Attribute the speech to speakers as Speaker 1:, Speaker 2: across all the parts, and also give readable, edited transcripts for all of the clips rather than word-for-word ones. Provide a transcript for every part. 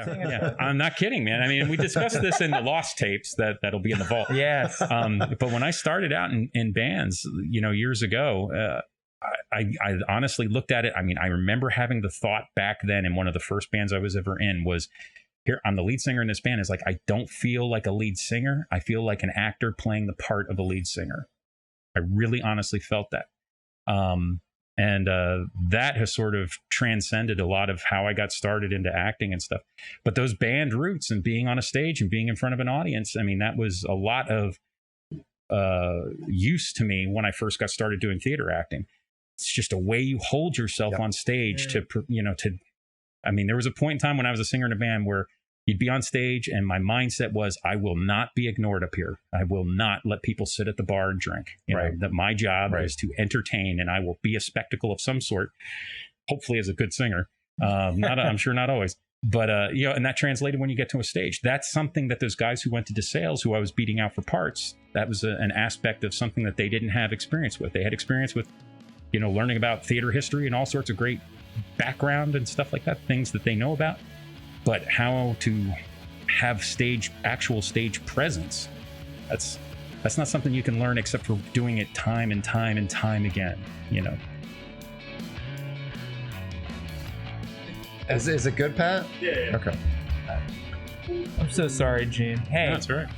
Speaker 1: Yeah. I'm not kidding, man. I mean, we discussed this in the lost tapes that'll be in the vault.
Speaker 2: Yes.
Speaker 1: But when I started out in bands, years ago, I honestly looked at it. I mean, I remember having the thought back then in one of the first bands I was ever in was, here, I'm the lead singer in this band. Is like, I don't feel like a lead singer. I feel like an actor playing the part of a lead singer. I really honestly felt that. And that has sort of transcended a lot of how I got started into acting and stuff. But those band roots and being on a stage and being in front of an audience, I mean, that was a lot of use to me when I first got started doing theater acting. It's just a way you hold yourself on stage I mean, there was a point in time when I was a singer in a band where you'd be on stage and my mindset was, I will not be ignored up here. I will not let people sit at the bar and drink. You know, that my job is to entertain, and I will be a spectacle of some sort, hopefully as a good singer. I'm sure not always. But, and that translated when you get to a stage. That's something that those guys who went to DeSales, who I was beating out for parts, that was an aspect of something that they didn't have experience with. They had experience with, learning about theater history and all sorts of great background and stuff like that, things that they know about. But how to have actual stage presence, that's not something you can learn except for doing it time and time and time again,
Speaker 3: Is it good, Pat?
Speaker 1: Yeah.
Speaker 3: Okay.
Speaker 2: I'm so sorry, Gene. Hey.
Speaker 1: No, that's right.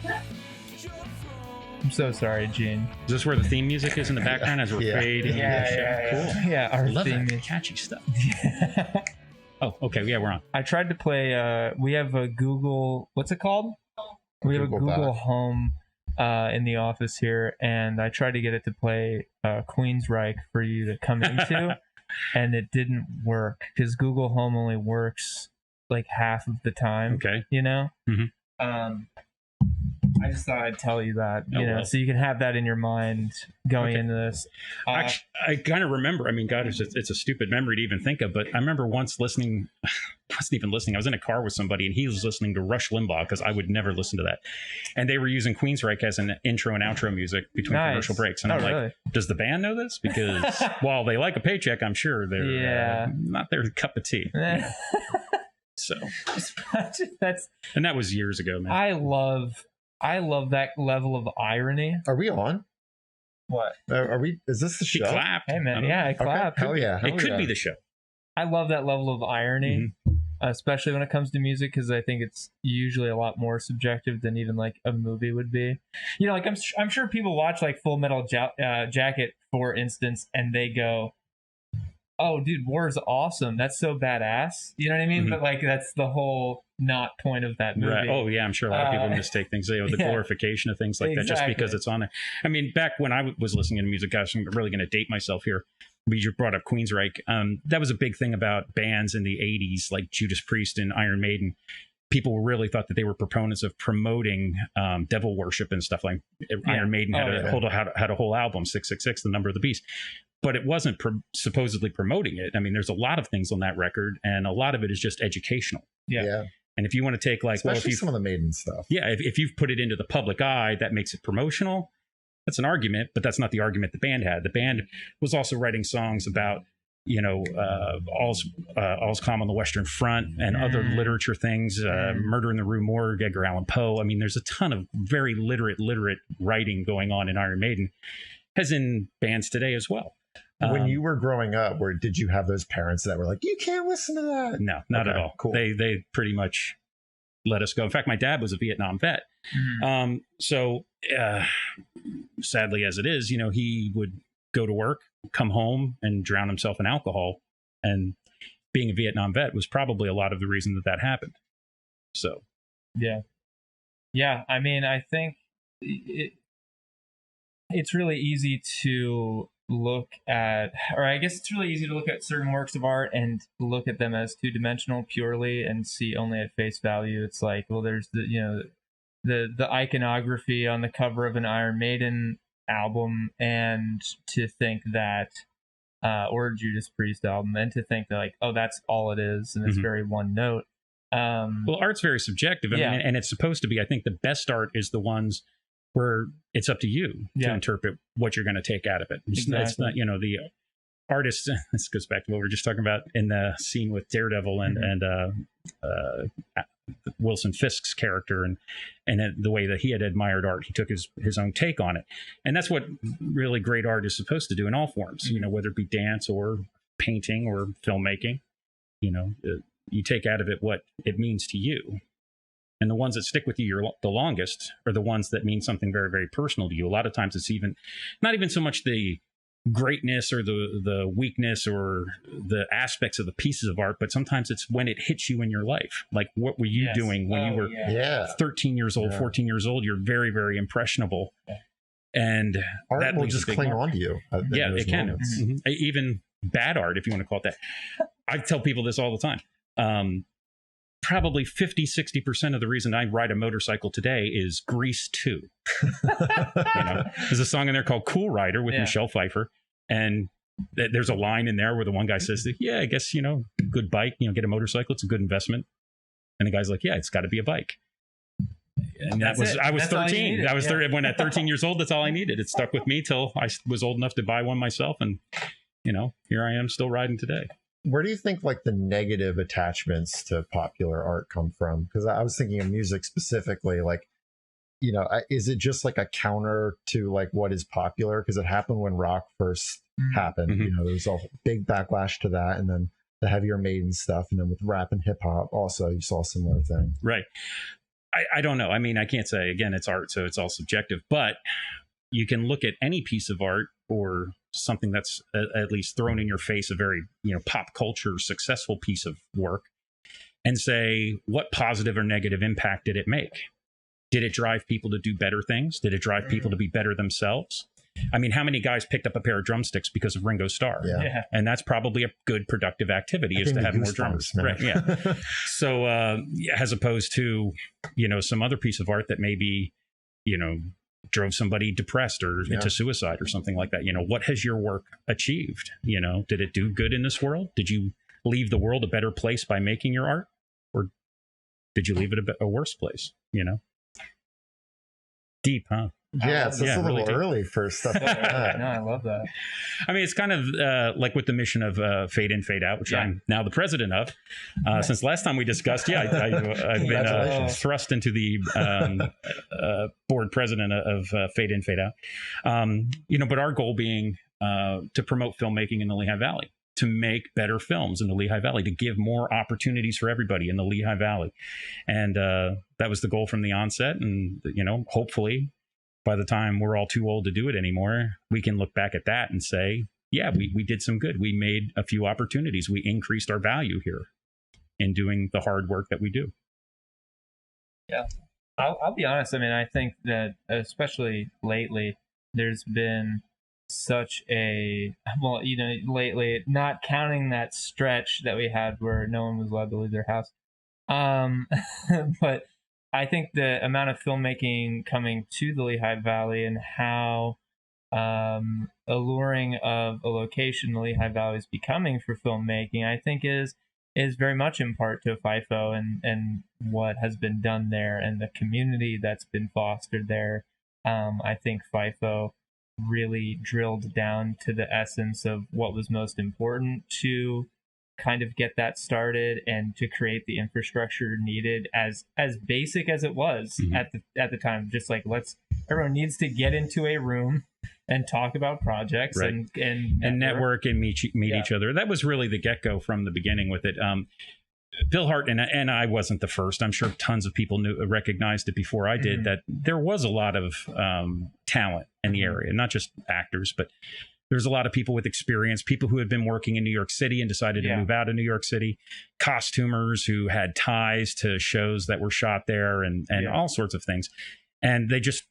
Speaker 2: I'm so sorry, Gene.
Speaker 1: Is this where the theme music is in the background as we're fading?
Speaker 2: Yeah.
Speaker 1: Cool.
Speaker 2: Yeah, our
Speaker 1: Love
Speaker 2: theme
Speaker 1: that
Speaker 2: music.
Speaker 1: catchy stuff. Oh, okay. Yeah, we're on.
Speaker 2: I tried to play, we have a Google, what's it called? We have a Google Home in the office here, and I tried to get it to play Queensryche for you to come into, and it didn't work because Google Home only works like half of the time.
Speaker 1: Okay.
Speaker 2: Mm-hmm. I just thought I'd tell you that, so you can have that in your mind going into this.
Speaker 1: Actually, I kind of remember, I mean, God, it's a stupid memory to even think of, but I remember once listening, I wasn't even listening. I was in a car with somebody and he was listening to Rush Limbaugh because I would never listen to that. And they were using Queensryche as an intro and outro music between commercial breaks. And I'm like, does the band know this? Because while they like a paycheck, I'm sure they're not their cup of tea. So, and that was years ago, man.
Speaker 2: I love that level of irony.
Speaker 3: Are we on?
Speaker 2: What?
Speaker 3: Are we? Is this the show?
Speaker 1: She clapped.
Speaker 2: Hey, man. Yeah, I clapped.
Speaker 3: Okay. Hell yeah.
Speaker 1: It could be the show.
Speaker 2: I love that level of irony, especially when it comes to music, because I think it's usually a lot more subjective than even like a movie would be. Like I'm sure people watch like Full Metal Jacket, for instance, and they go, "Oh, dude, war is awesome. That's so badass." You know what I mean? But like that's the whole not point of that movie.
Speaker 1: Right. Oh yeah, I'm sure a lot of people mistake things. The glorification of things like that just because it's on there. I mean, back when I was listening to music, gosh, I'm really going to date myself here. We just brought up Queensryche. That was a big thing about bands in the 80s, like Judas Priest and Iron Maiden. People really thought that they were proponents of promoting devil worship and stuff. Like Iron Maiden had a whole album, 666, The Number of the Beast. But it wasn't supposedly promoting it. I mean, there's a lot of things on that record, and a lot of it is just educational.
Speaker 3: Yeah.
Speaker 1: And if you want to take
Speaker 3: especially some of the Maiden stuff.
Speaker 1: Yeah, if you've put it into the public eye, that makes it promotional. That's an argument, but that's not the argument the band had. The band was also writing songs about, all's calm on the Western Front and other literature things, Murder in the Rue Morgue, Edgar Allan Poe. I mean, there's a ton of very literate writing going on in Iron Maiden, as in bands today as well.
Speaker 3: When you were growing up, did you have those parents that were like, you can't listen to that?
Speaker 1: No, not at all.
Speaker 3: Cool.
Speaker 1: They pretty much let us go. In fact, my dad was a Vietnam vet. So sadly as it is, he would go to work, come home and drown himself in alcohol. And being a Vietnam vet was probably a lot of the reason that happened. So.
Speaker 2: Yeah. I mean, I think it's really easy to look at, or I guess it's really easy to look at certain works of art and look at them as two-dimensional purely and see only at face value. It's like, well, there's the iconography on the cover of an Iron Maiden album, and to think that or a Judas Priest album, and to think that like, oh, that's all it is, and it's very one note.
Speaker 1: Well, art's very subjective. I mean, and it's supposed to be. I think the best art is the ones where it's up to you to interpret what you're going to take out of it. It's not, artists, this goes back to what we were just talking about in the scene with Daredevil and Wilson Fisk's character, and the way that he had admired art, he took his own take on it. And that's what really great art is supposed to do in all forms, whether it be dance or painting or filmmaking. You take out of it what it means to you. And the ones that stick with you the longest are the ones that mean something very, very personal to you. A lot of times it's not even so much the greatness or the weakness or the aspects of the pieces of art, but sometimes it's when it hits you in your life. Like, what were you doing when you were 13 years old, 14 years old? You're very, very impressionable. And
Speaker 3: art
Speaker 1: that
Speaker 3: will just cling on to you.
Speaker 1: Yeah, it can. Mm-hmm. Even bad art, if you want to call it that. I tell people this all the time. Probably 50-60% of the reason I ride a motorcycle today is Grease 2. There's a song in there called Cool Rider with Michelle Pfeiffer, and there's a line in there where the one guy says, I guess, good bike, get a motorcycle, it's a good investment. And the guy's like, yeah, it's got to be a bike. And I was 13. I was 30 when at 13 years old, that's all I needed. It stuck with me till I was old enough to buy one myself, and here I am still riding today.
Speaker 3: Where do you think like the negative attachments to popular art come from? Because I was thinking of music specifically, like, is it just like a counter to like what is popular? Because it happened when rock first happened.
Speaker 1: Mm-hmm.
Speaker 3: There was a big backlash to that, and then the heavier Maiden stuff, and then with rap and hip hop, also you saw a similar thing.
Speaker 1: Right. I don't know. I mean, I can't say. Again, it's art, so it's all subjective. But you can look at any piece of art or something that's at least thrown in your face, a very pop culture successful piece of work, and say, what positive or negative impact did it make? Did it drive people to do better things? Did it drive people to be better themselves? I mean, how many guys picked up a pair of drumsticks because of Ringo Starr?
Speaker 3: Yeah.
Speaker 1: And that's probably a good productive activity, is to have more drums. Right. Yeah. So as opposed to, some other piece of art that maybe, drove somebody depressed or into suicide or something like that. What has your work achieved? Did it do good in this world? Did you leave the world a better place by making your art? Or did you leave it a worse place? Deep, huh?
Speaker 3: Yeah, it's a little really early for stuff like that.
Speaker 2: No, I love that.
Speaker 1: I mean, it's kind of like with the mission of Fade In, Fade Out, which I'm now the president of. Since last time we discussed, I've been thrust into the board president of Fade In, Fade Out. But our goal being to promote filmmaking in the Lehigh Valley, to make better films in the Lehigh Valley, to give more opportunities for everybody in the Lehigh Valley. And that was the goal from the onset. And, hopefully, by the time we're all too old to do it anymore, we can look back at that and say, yeah, we did some good. We made a few opportunities. We increased our value here in doing the hard work that we do.
Speaker 2: Yeah, I'll be honest. I mean, I think that especially lately, there's been such a, lately, not counting that stretch that we had where no one was allowed to leave their house. But I think the amount of filmmaking coming to the Lehigh Valley and how alluring of a location the Lehigh Valley is becoming for filmmaking, I think is very much in part to FIFO and what has been done there and the community that's been fostered there. I think FIFO really drilled down to the essence of what was most important to kind of get that started and to create the infrastructure needed, as basic as it was at the time. Just like, everyone needs to get into a room and talk about projects, right, and
Speaker 1: network and meet each other. That was really the get-go from the beginning with it. Bill Hart and I wasn't the first. I'm sure tons of people recognized it before I did, that there was a lot of talent in the area, not just actors, but there's a lot of people with experience, people who had been working in New York City and decided to move out of New York City, costumers who had ties to shows that were shot there, and all sorts of things. And there just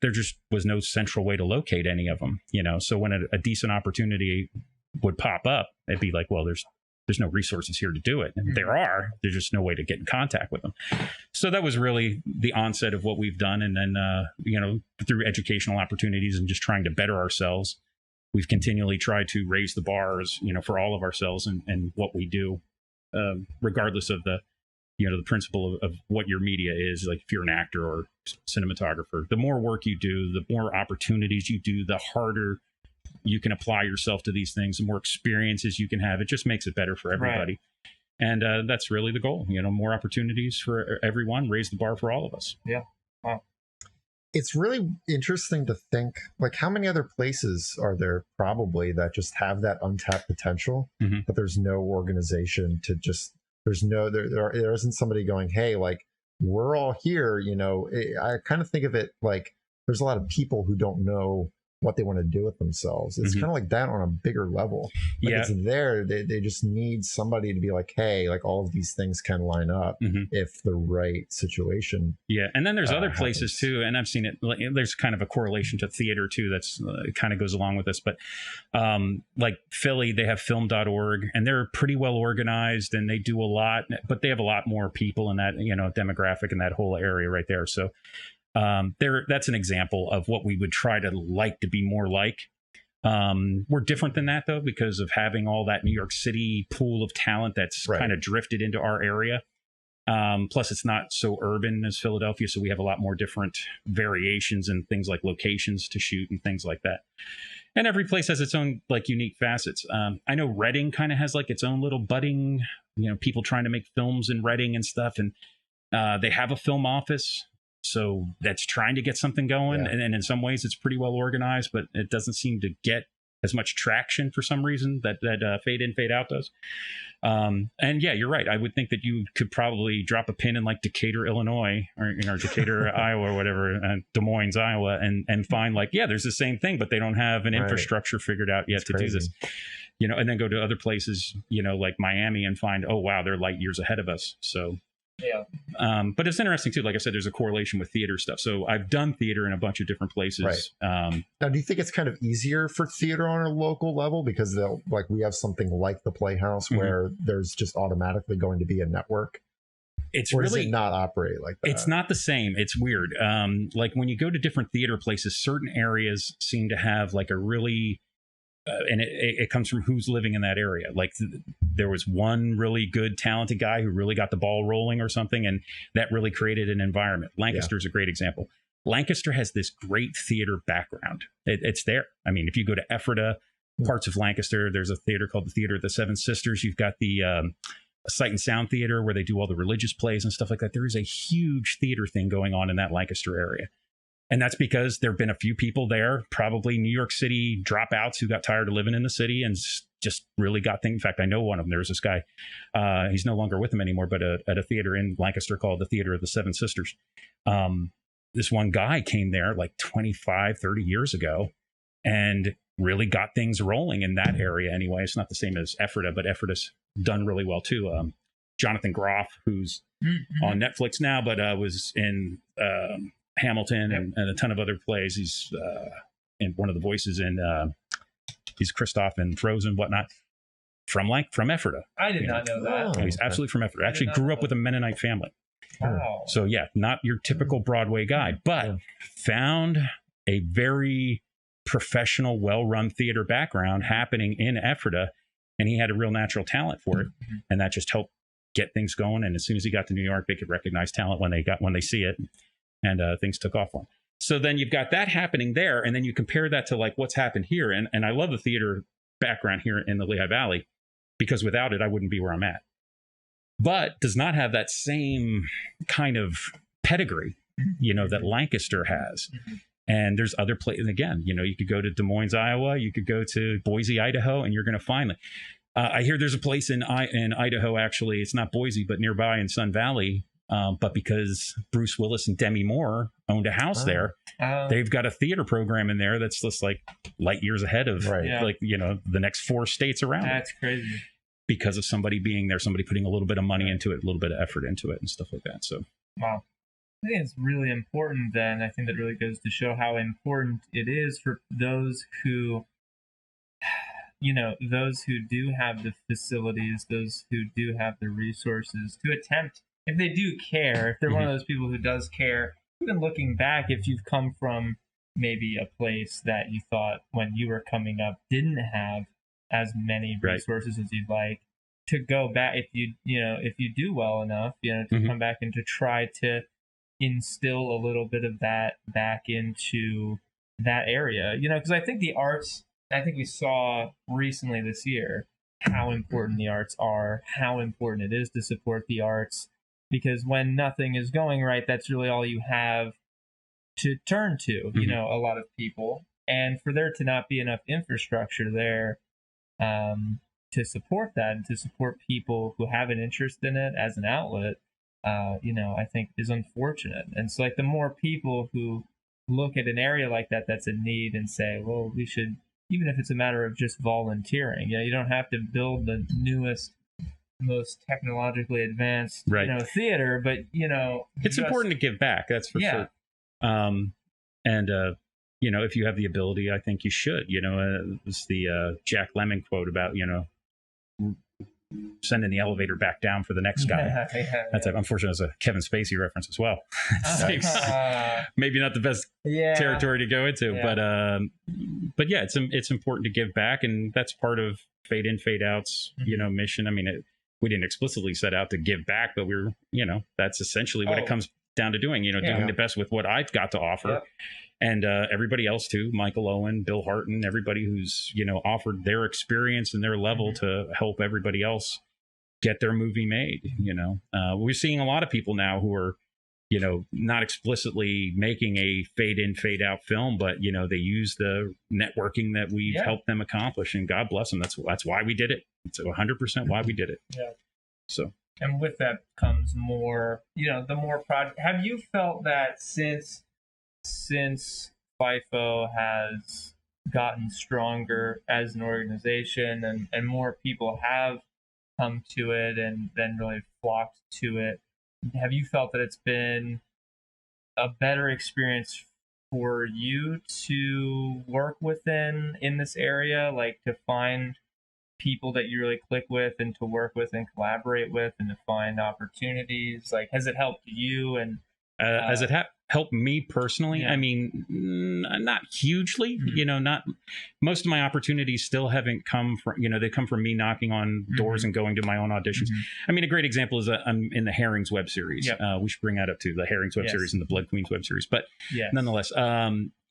Speaker 1: was no central way to locate any of them, So when a decent opportunity would pop up, it'd be like, well, there's no resources here to do it. And there's just no way to get in contact with them. So that was really the onset of what we've done. And then, through educational opportunities and just trying to better ourselves, we've continually tried to raise the bars, for all of ourselves and what we do, regardless of the principle of what your media is. Like, if you're an actor or cinematographer, the more work you do, the more opportunities you do, the harder you can apply yourself to these things, the more experiences you can have, it just makes it better for everybody. Right. And that's really the goal. More opportunities for everyone, raise the bar for all of us.
Speaker 2: Yeah. Wow.
Speaker 3: It's really interesting to think, like, how many other places are there probably that just have that untapped potential, but there's no organization to just, there isn't somebody going, hey, like, we're all here. I kind of think of it like there's a lot of people who don't know what they want to do with themselves. It's kind of like that on a bigger level. Like, it's there. They just need somebody to be like, hey, like, all of these things can line up if the right situation.
Speaker 1: Yeah. And then there's other places too. And I've seen it. There's kind of a correlation to theater too. That's kind of goes along with this, but like Philly, they have film.org and they're pretty well organized and they do a lot, but they have a lot more people in that, demographic in that whole area right there. So that's an example of what we would try to be more like. We're different than that, though, because of having all that New York City pool of talent that's kind of drifted into our area. Plus, it's not so urban as Philadelphia, so we have a lot more different variations and things like locations to shoot and things like that. And every place has its own like unique facets. I know Reading kind of has like its own little budding, people trying to make films in Reading and stuff, and they have a film office. So that's trying to get something going. Yeah. And in some ways it's pretty well organized, but it doesn't seem to get as much traction for some reason that Fade In, Fade Out does. And yeah, you're right. I would think that you could probably drop a pin in like Decatur, Illinois, or Decatur, Iowa, or whatever, Des Moines, Iowa, and find like, yeah, there's the same thing, but they don't have an infrastructure figured out yet to do this. And then go to other places, like Miami and find, oh, wow, they're light years ahead of us. So yeah. But it's interesting too. Like I said, there's a correlation with theater stuff. So I've done theater in a bunch of different places.
Speaker 3: Right. Now, do you think it's kind of easier for theater on a local level because we have something like the Playhouse where there's just automatically going to be a network? Or does it not operate like that?
Speaker 1: It's not the same. It's weird. Like when you go to different theater places, certain areas seem to have like a really and it comes from who's living in that area. Like there was one really good, talented guy who really got the ball rolling or something, and that really created an environment. Lancaster's a great example. Lancaster has this great theater background. It's there. I mean, if you go to Ephrata, parts of Lancaster, there's a theater called the Theater of the Seven Sisters. You've got the Sight and Sound Theater where they do all the religious plays and stuff like that. There is a huge theater thing going on in that Lancaster area. And that's because there have been a few people there, probably New York City dropouts who got tired of living in the city and just really got things. In fact, I know one of them. There's this guy. He's no longer with them anymore, but at a theater in Lancaster called the Theater of the Seven Sisters. This one guy came there like 25, 30 years ago and really got things rolling in that area anyway. It's not the same as Ephrata, but Ephrata's done really well too. Jonathan Groff, who's on Netflix now, but was in Hamilton and a ton of other plays. He's in one of the voices in he's Kristoff in Frozen, whatnot, from Ephrata.
Speaker 2: I did not know that.
Speaker 1: Oh, he's absolutely from Ephrata. Actually grew up with a Mennonite family.
Speaker 2: Wow.
Speaker 1: So yeah, not your typical Broadway guy, but found a very professional, well-run theater background happening in Ephrata, and he had a real natural talent for it, and that just helped get things going. And as soon as he got to New York, they could recognize talent when they see it. And things took off on. So then you've got that happening there. And then you compare that to like what's happened here. And I love the theater background here in the Lehigh Valley because without it, I wouldn't be where I'm at. But does not have that same kind of pedigree, that Lancaster has. And there's other places. Again, you could go to Des Moines, Iowa. You could go to Boise, Idaho, and you're going to find it. I hear there's a place in Idaho, actually. It's not Boise, but nearby in Sun Valley. But because Bruce Willis and Demi Moore owned a house there, they've got a theater program in there that's just like light years ahead of the next 4 states around.
Speaker 2: That's crazy.
Speaker 1: Because of somebody being there, somebody putting a little bit of money into it, a little bit of effort into it and stuff like that. So,
Speaker 2: wow. I think it's really important then. I think that really goes to show how important it is for those who, those who do have the facilities, those who do have the resources to attempt. If they do care, if they're one of those people who does care, even looking back, if you've come from maybe a place that you thought when you were coming up didn't have as many resources as you'd like, to go back, if you do well enough, to come back and to try to instill a little bit of that back into that area, because I think the arts I think we saw recently this year how important the arts are, how important it is to support the arts, because when nothing is going right, that's really all you have to turn to, you know, a lot of people. And for there to not be enough infrastructure there to support that and to support people who have an interest in it as an outlet, you know, I think is unfortunate. And so, like, the more people who look at an area like that that's in need and say, well, we should, even if it's a matter of just volunteering, you know, you don't have to build the newest, most technologically advanced, you know, theater, but, you know,
Speaker 1: it's important to give back. That's for sure. You know, if you have the ability, I think you should. You know, it's the Jack Lemmon quote about, you know, sending the elevator back down for the next guy. That's unfortunately it's a Kevin Spacey reference as well. Maybe not the best territory to go into, but yeah, it's important to give back, and that's part of Fade In, Fade Out's you know, mission. I mean, we didn't explicitly set out to give back, but we're, you know, that's essentially what it comes down to doing. You know, doing the best with what I've got to offer. And everybody else too, Michael Owen, Bill Harton, everybody who's, you know, offered their experience and their level to help everybody else get their movie made. You know, we're seeing a lot of people now who are, you know, not explicitly making a fade in, fade out film, but, you know, they use the networking that we've helped them accomplish, and God bless them. That's why we did it. It's 100% why we did it. Yeah. So.
Speaker 2: And with that comes more, you know, the more project. Have you felt that since FIFO has gotten stronger as an organization and more people have come to it and then really flocked to it, have you felt that it's been a better experience for you to work within in this area, like to find people that you really click with and to work with and collaborate with and to find opportunities? Like, has it helped you? And
Speaker 1: has it helped me personally? I mean, not hugely. You know, not most of my opportunities still haven't come from, you know, they come from me knocking on doors and going to my own auditions. I mean, a great example is I'm in the Herrings web series. We should bring that up too, the Herrings web series and the Blood Queens web series. But nonetheless,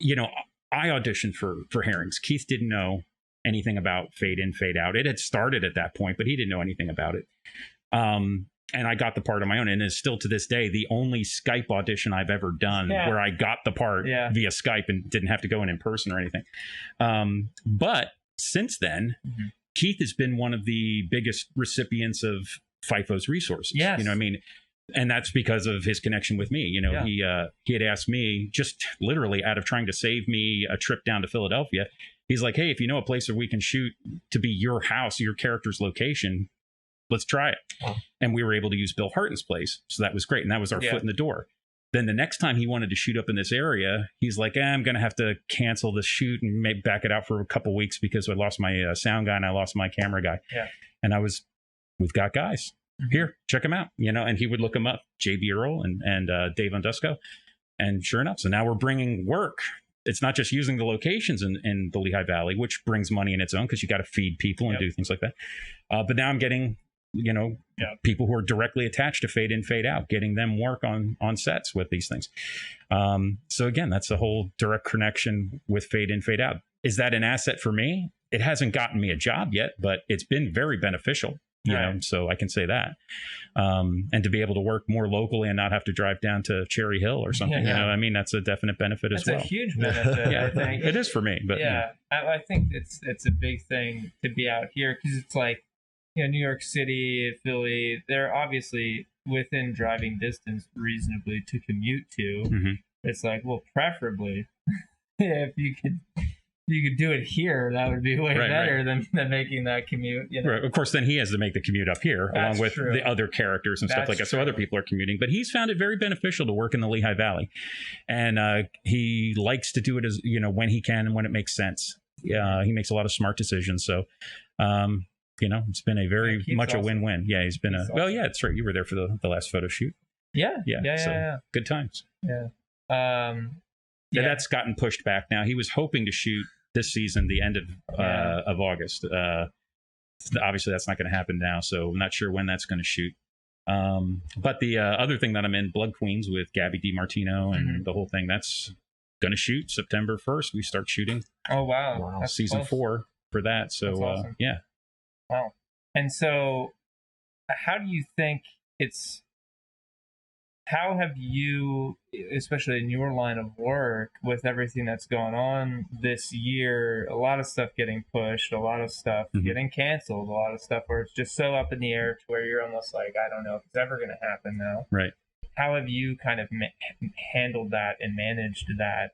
Speaker 1: you know, I auditioned for Herrings. Keith didn't know anything about Fade In, Fade Out. It had started at that point, but he didn't know anything about it. And I got the part on my own, and is still to this day the only Skype audition I've ever done where I got the part via Skype and didn't have to go in person or anything. But since then, Keith has been one of the biggest recipients of FIFO's resources. You know what I mean? And that's because of his connection with me. You know, he had asked me, just literally out of trying to save me a trip down to Philadelphia, he's like, hey, if you know a place where we can shoot to be your house, your character's location, let's try it. And we were able to use Bill Harton's place. So that was great. And that was our foot in the door. Then the next time he wanted to shoot up in this area, he's like, I'm going to have to cancel the shoot and maybe back it out for a couple weeks because I lost my sound guy and I lost my camera guy. And we've got guys here, check them out, you know, and he would look them up, JB Earl and Dave Ondusco. And sure enough, so now we're bringing work. It's not just using the locations in the Lehigh Valley, which brings money in its own because you got to feed people and do things like that. But now I'm getting, you know, people who are directly attached to Fade In, Fade Out, getting them work on sets with these things. So again, that's a whole direct connection with Fade In, Fade Out. Is that an asset for me? It hasn't gotten me a job yet, but it's been very beneficial. You know, so I can say that. And to be able to work more locally and not have to drive down to Cherry Hill or something, you know, I mean, that's a definite benefit as well.
Speaker 2: It's a huge benefit, I think.
Speaker 1: It is for me, but
Speaker 2: I think it's a big thing to be out here because it's like, you know, New York City, Philly, they're obviously within driving distance reasonably to commute to. It's like, well, preferably if you could do it here, that would be way better than making that commute. You know?
Speaker 1: Of course, then he has to make the commute up here along with the other characters and stuff like that. So other people are commuting, but he's found it very beneficial to work in the Lehigh Valley, and he likes to do it as, you know, when he can and when it makes sense. He makes a lot of smart decisions. So, you know, it's been a very much a win-win. Yeah, he's been well, yeah, that's right. You were there for the last photo shoot. Yeah. Good times. That's gotten pushed back now. He was hoping to shoot this season, the end of August. Obviously, that's not going to happen now, so I'm not sure when that's going to shoot. But the other thing that I'm in, Blood Queens with Gabby DiMartino and the whole thing, that's going to shoot September 1st. We start shooting.
Speaker 2: Oh, wow. That's
Speaker 1: season
Speaker 2: close.
Speaker 1: 4 for that. So,
Speaker 2: That's awesome.
Speaker 1: yeah.
Speaker 2: Wow. And so how do you think how have you, especially in your line of work, with everything that's going on this year, a lot of stuff getting pushed, a lot of stuff getting canceled, a lot of stuff where it's just so up in the air to where you're almost like, I don't know if it's ever going to happen now.
Speaker 1: Right.
Speaker 2: How have you kind of handled that and managed that,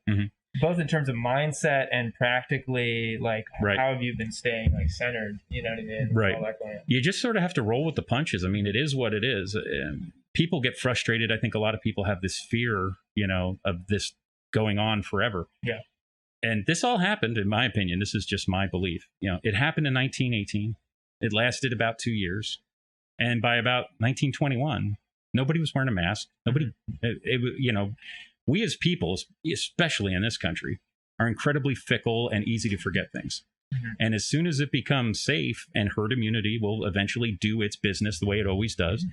Speaker 2: both in terms of mindset and practically, like, how have you been staying like centered, you know what I mean?
Speaker 1: Right.
Speaker 2: All that going on.
Speaker 1: You just sort of have to roll with the punches. I mean, it is what it is. People get frustrated. I think a lot of people have this fear, you know, of this going on forever.
Speaker 2: Yeah.
Speaker 1: And this all happened, in my opinion. This is just my belief. You know, it happened in 1918. It lasted about 2 years. And by about 1921, nobody was wearing a mask. Nobody, you know, we as people, especially in this country, are incredibly fickle and easy to forget things. And as soon as it becomes safe, and herd immunity will eventually do its business the way it always does,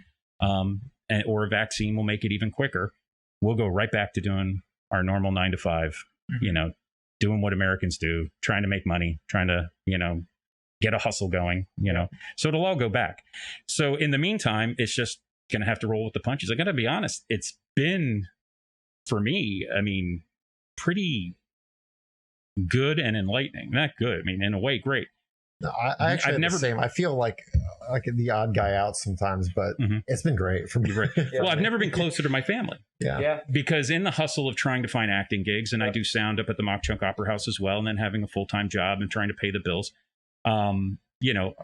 Speaker 1: or a vaccine will make it even quicker, we'll go right back to doing our normal 9 to 5, you know, doing what Americans do, trying to make money, trying to, you know, get a hustle going, you know. So it'll all go back. So in the meantime, it's just going to have to roll with the punches. I got to be honest, it's been, for me, I mean, pretty good and enlightening. Not good. I mean, in a way, great.
Speaker 3: No, I actually have the same. I feel like the odd guy out sometimes, but it's been great for me.
Speaker 1: Well, I've never been closer to my family.
Speaker 3: Yeah.
Speaker 1: Because in the hustle of trying to find acting gigs, and I do sound up at the Mock Chunk Opera House as well, and then having a full-time job and trying to pay the bills, you know,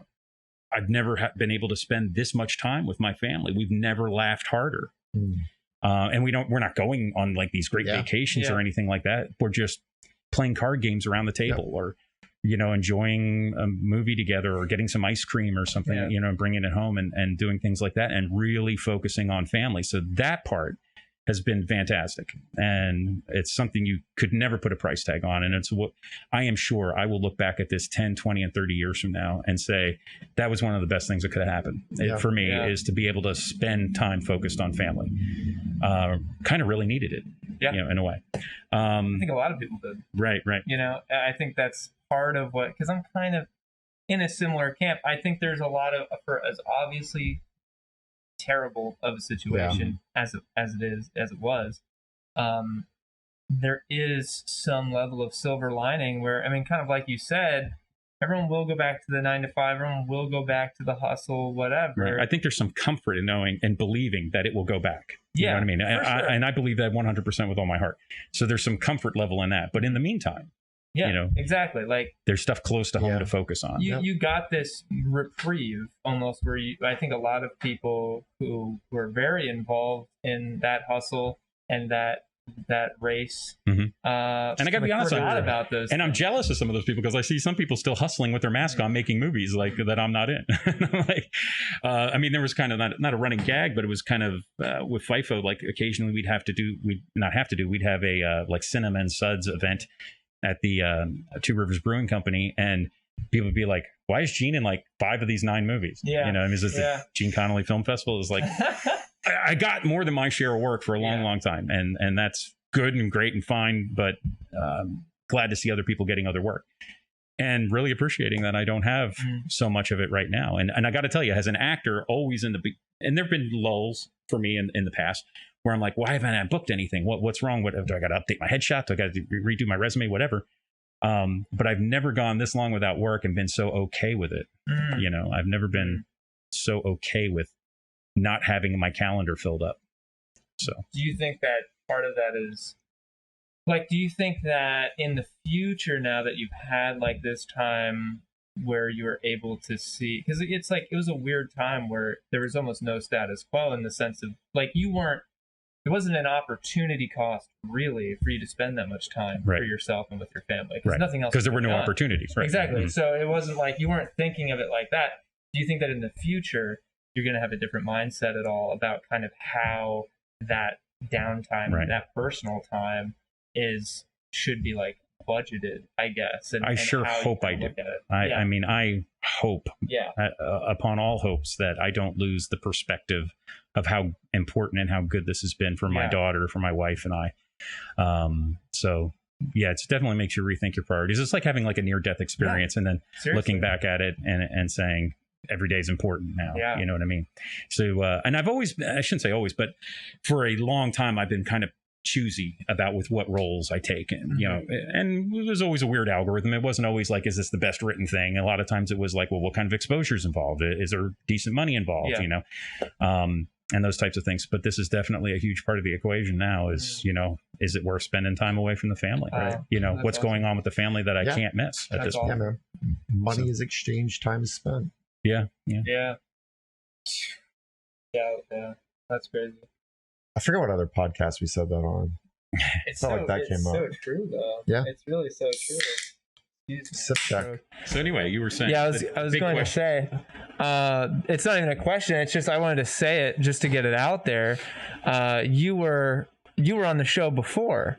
Speaker 1: I've never been able to spend this much time with my family. We've never laughed harder. And we're not going on like these great vacations or anything like that. We're just playing card games around the table or, you know, enjoying a movie together or getting some ice cream or something, you know, and bringing it home and doing things like that and really focusing on family. So that part has been fantastic. And it's something you could never put a price tag on. And it's what I am sure I will look back at this 10, 20, and 30 years from now and say, that was one of the best things that could have happened for me is to be able to spend time focused on family. Kind of really needed it, you know, in a way.
Speaker 2: I think a lot of people did.
Speaker 1: Right.
Speaker 2: You know, I think that's part of what, because I'm kind of in a similar camp. I think there's a lot of, for as obviously terrible of a situation as it was, there is some level of silver lining where, I mean, kind of like you said, everyone will go back to the 9 to 5, everyone will go back to the hustle, whatever.
Speaker 1: Right. I think there's some comfort in knowing and believing that it will go back. You know what I mean? And I believe that 100% with all my heart. So there's some comfort level in that. But in the meantime, you know,
Speaker 2: exactly. Like
Speaker 1: there's stuff close to home to focus on.
Speaker 2: You got this reprieve almost where I think a lot of people who were very involved in that hustle and that race. And I got to be honest, about those. And
Speaker 1: I'm jealous of some of those people because I see some people still hustling with their mask on, making movies like that I'm not in. Like, I mean, there was kind of not a running gag, but it was kind of with FIFO. Like occasionally we'd have a like Cinema and Suds event at the Two Rivers Brewing Company, and people would be like, "Why is Gene in like 5 of these 9 movies?" You know, I mean, the Gene Connelly Film Festival is like. I got more than my share of work for a long time, and that's good and great and fine, but glad to see other people getting other work and really appreciating that I don't have so much of it right now. And I got to tell you, as an actor, always and there've been lulls for me in the past where I'm like, why haven't I booked anything? What's wrong? Do I got to update my headshot? Do I got to redo my resume? Whatever. But I've never gone this long without work and been so okay with it. You know, I've never been so okay with not having my calendar filled up. So
Speaker 2: do you think that part of that is like, do you think that in the future, now that you've had like this time where you were able to see, because it's like, it was a weird time where there was almost no status quo in the sense of like, it wasn't an opportunity cost really for you to spend that much time for yourself and with your family, because nothing else,
Speaker 1: because there were no opportunities.
Speaker 2: Exactly. So it wasn't like you weren't thinking of it like that. Do you think that in the future you're going to have a different mindset at all about kind of how that downtime, that personal time should be like budgeted, I guess. And,
Speaker 1: I sure hope I do. I mean, I hope upon all hopes that I don't lose the perspective of how important and how good this has been for my daughter, for my wife and I. So yeah, it definitely makes you rethink your priorities. It's like having like a near-death experience and then looking back at it and saying every day is important now. You know what I mean? So, and I've always, I shouldn't say always, but for a long time, I've been kind of choosy about with what roles I take. And, you know, and it was always a weird algorithm. It wasn't always like, is this the best written thing? A lot of times it was like, well, what kind of exposure is involved? Is there decent money involved? You know? And those types of things. But this is definitely a huge part of the equation now is, you know, is it worth spending time away from the family? Right? You know, what's going on with the family that I can't miss at this point?
Speaker 3: Yeah, man. Money is exchanged, time is spent.
Speaker 2: Yeah. That's crazy.
Speaker 3: I forget what other podcast we said that on.
Speaker 2: It's so, like that came up. So true, though. Yeah. It's really so true.
Speaker 3: Sip check.
Speaker 1: So anyway, you were saying.
Speaker 2: Yeah, I was going to say, it's not even a question. It's just I wanted to say it just to get it out there. You were on the show before.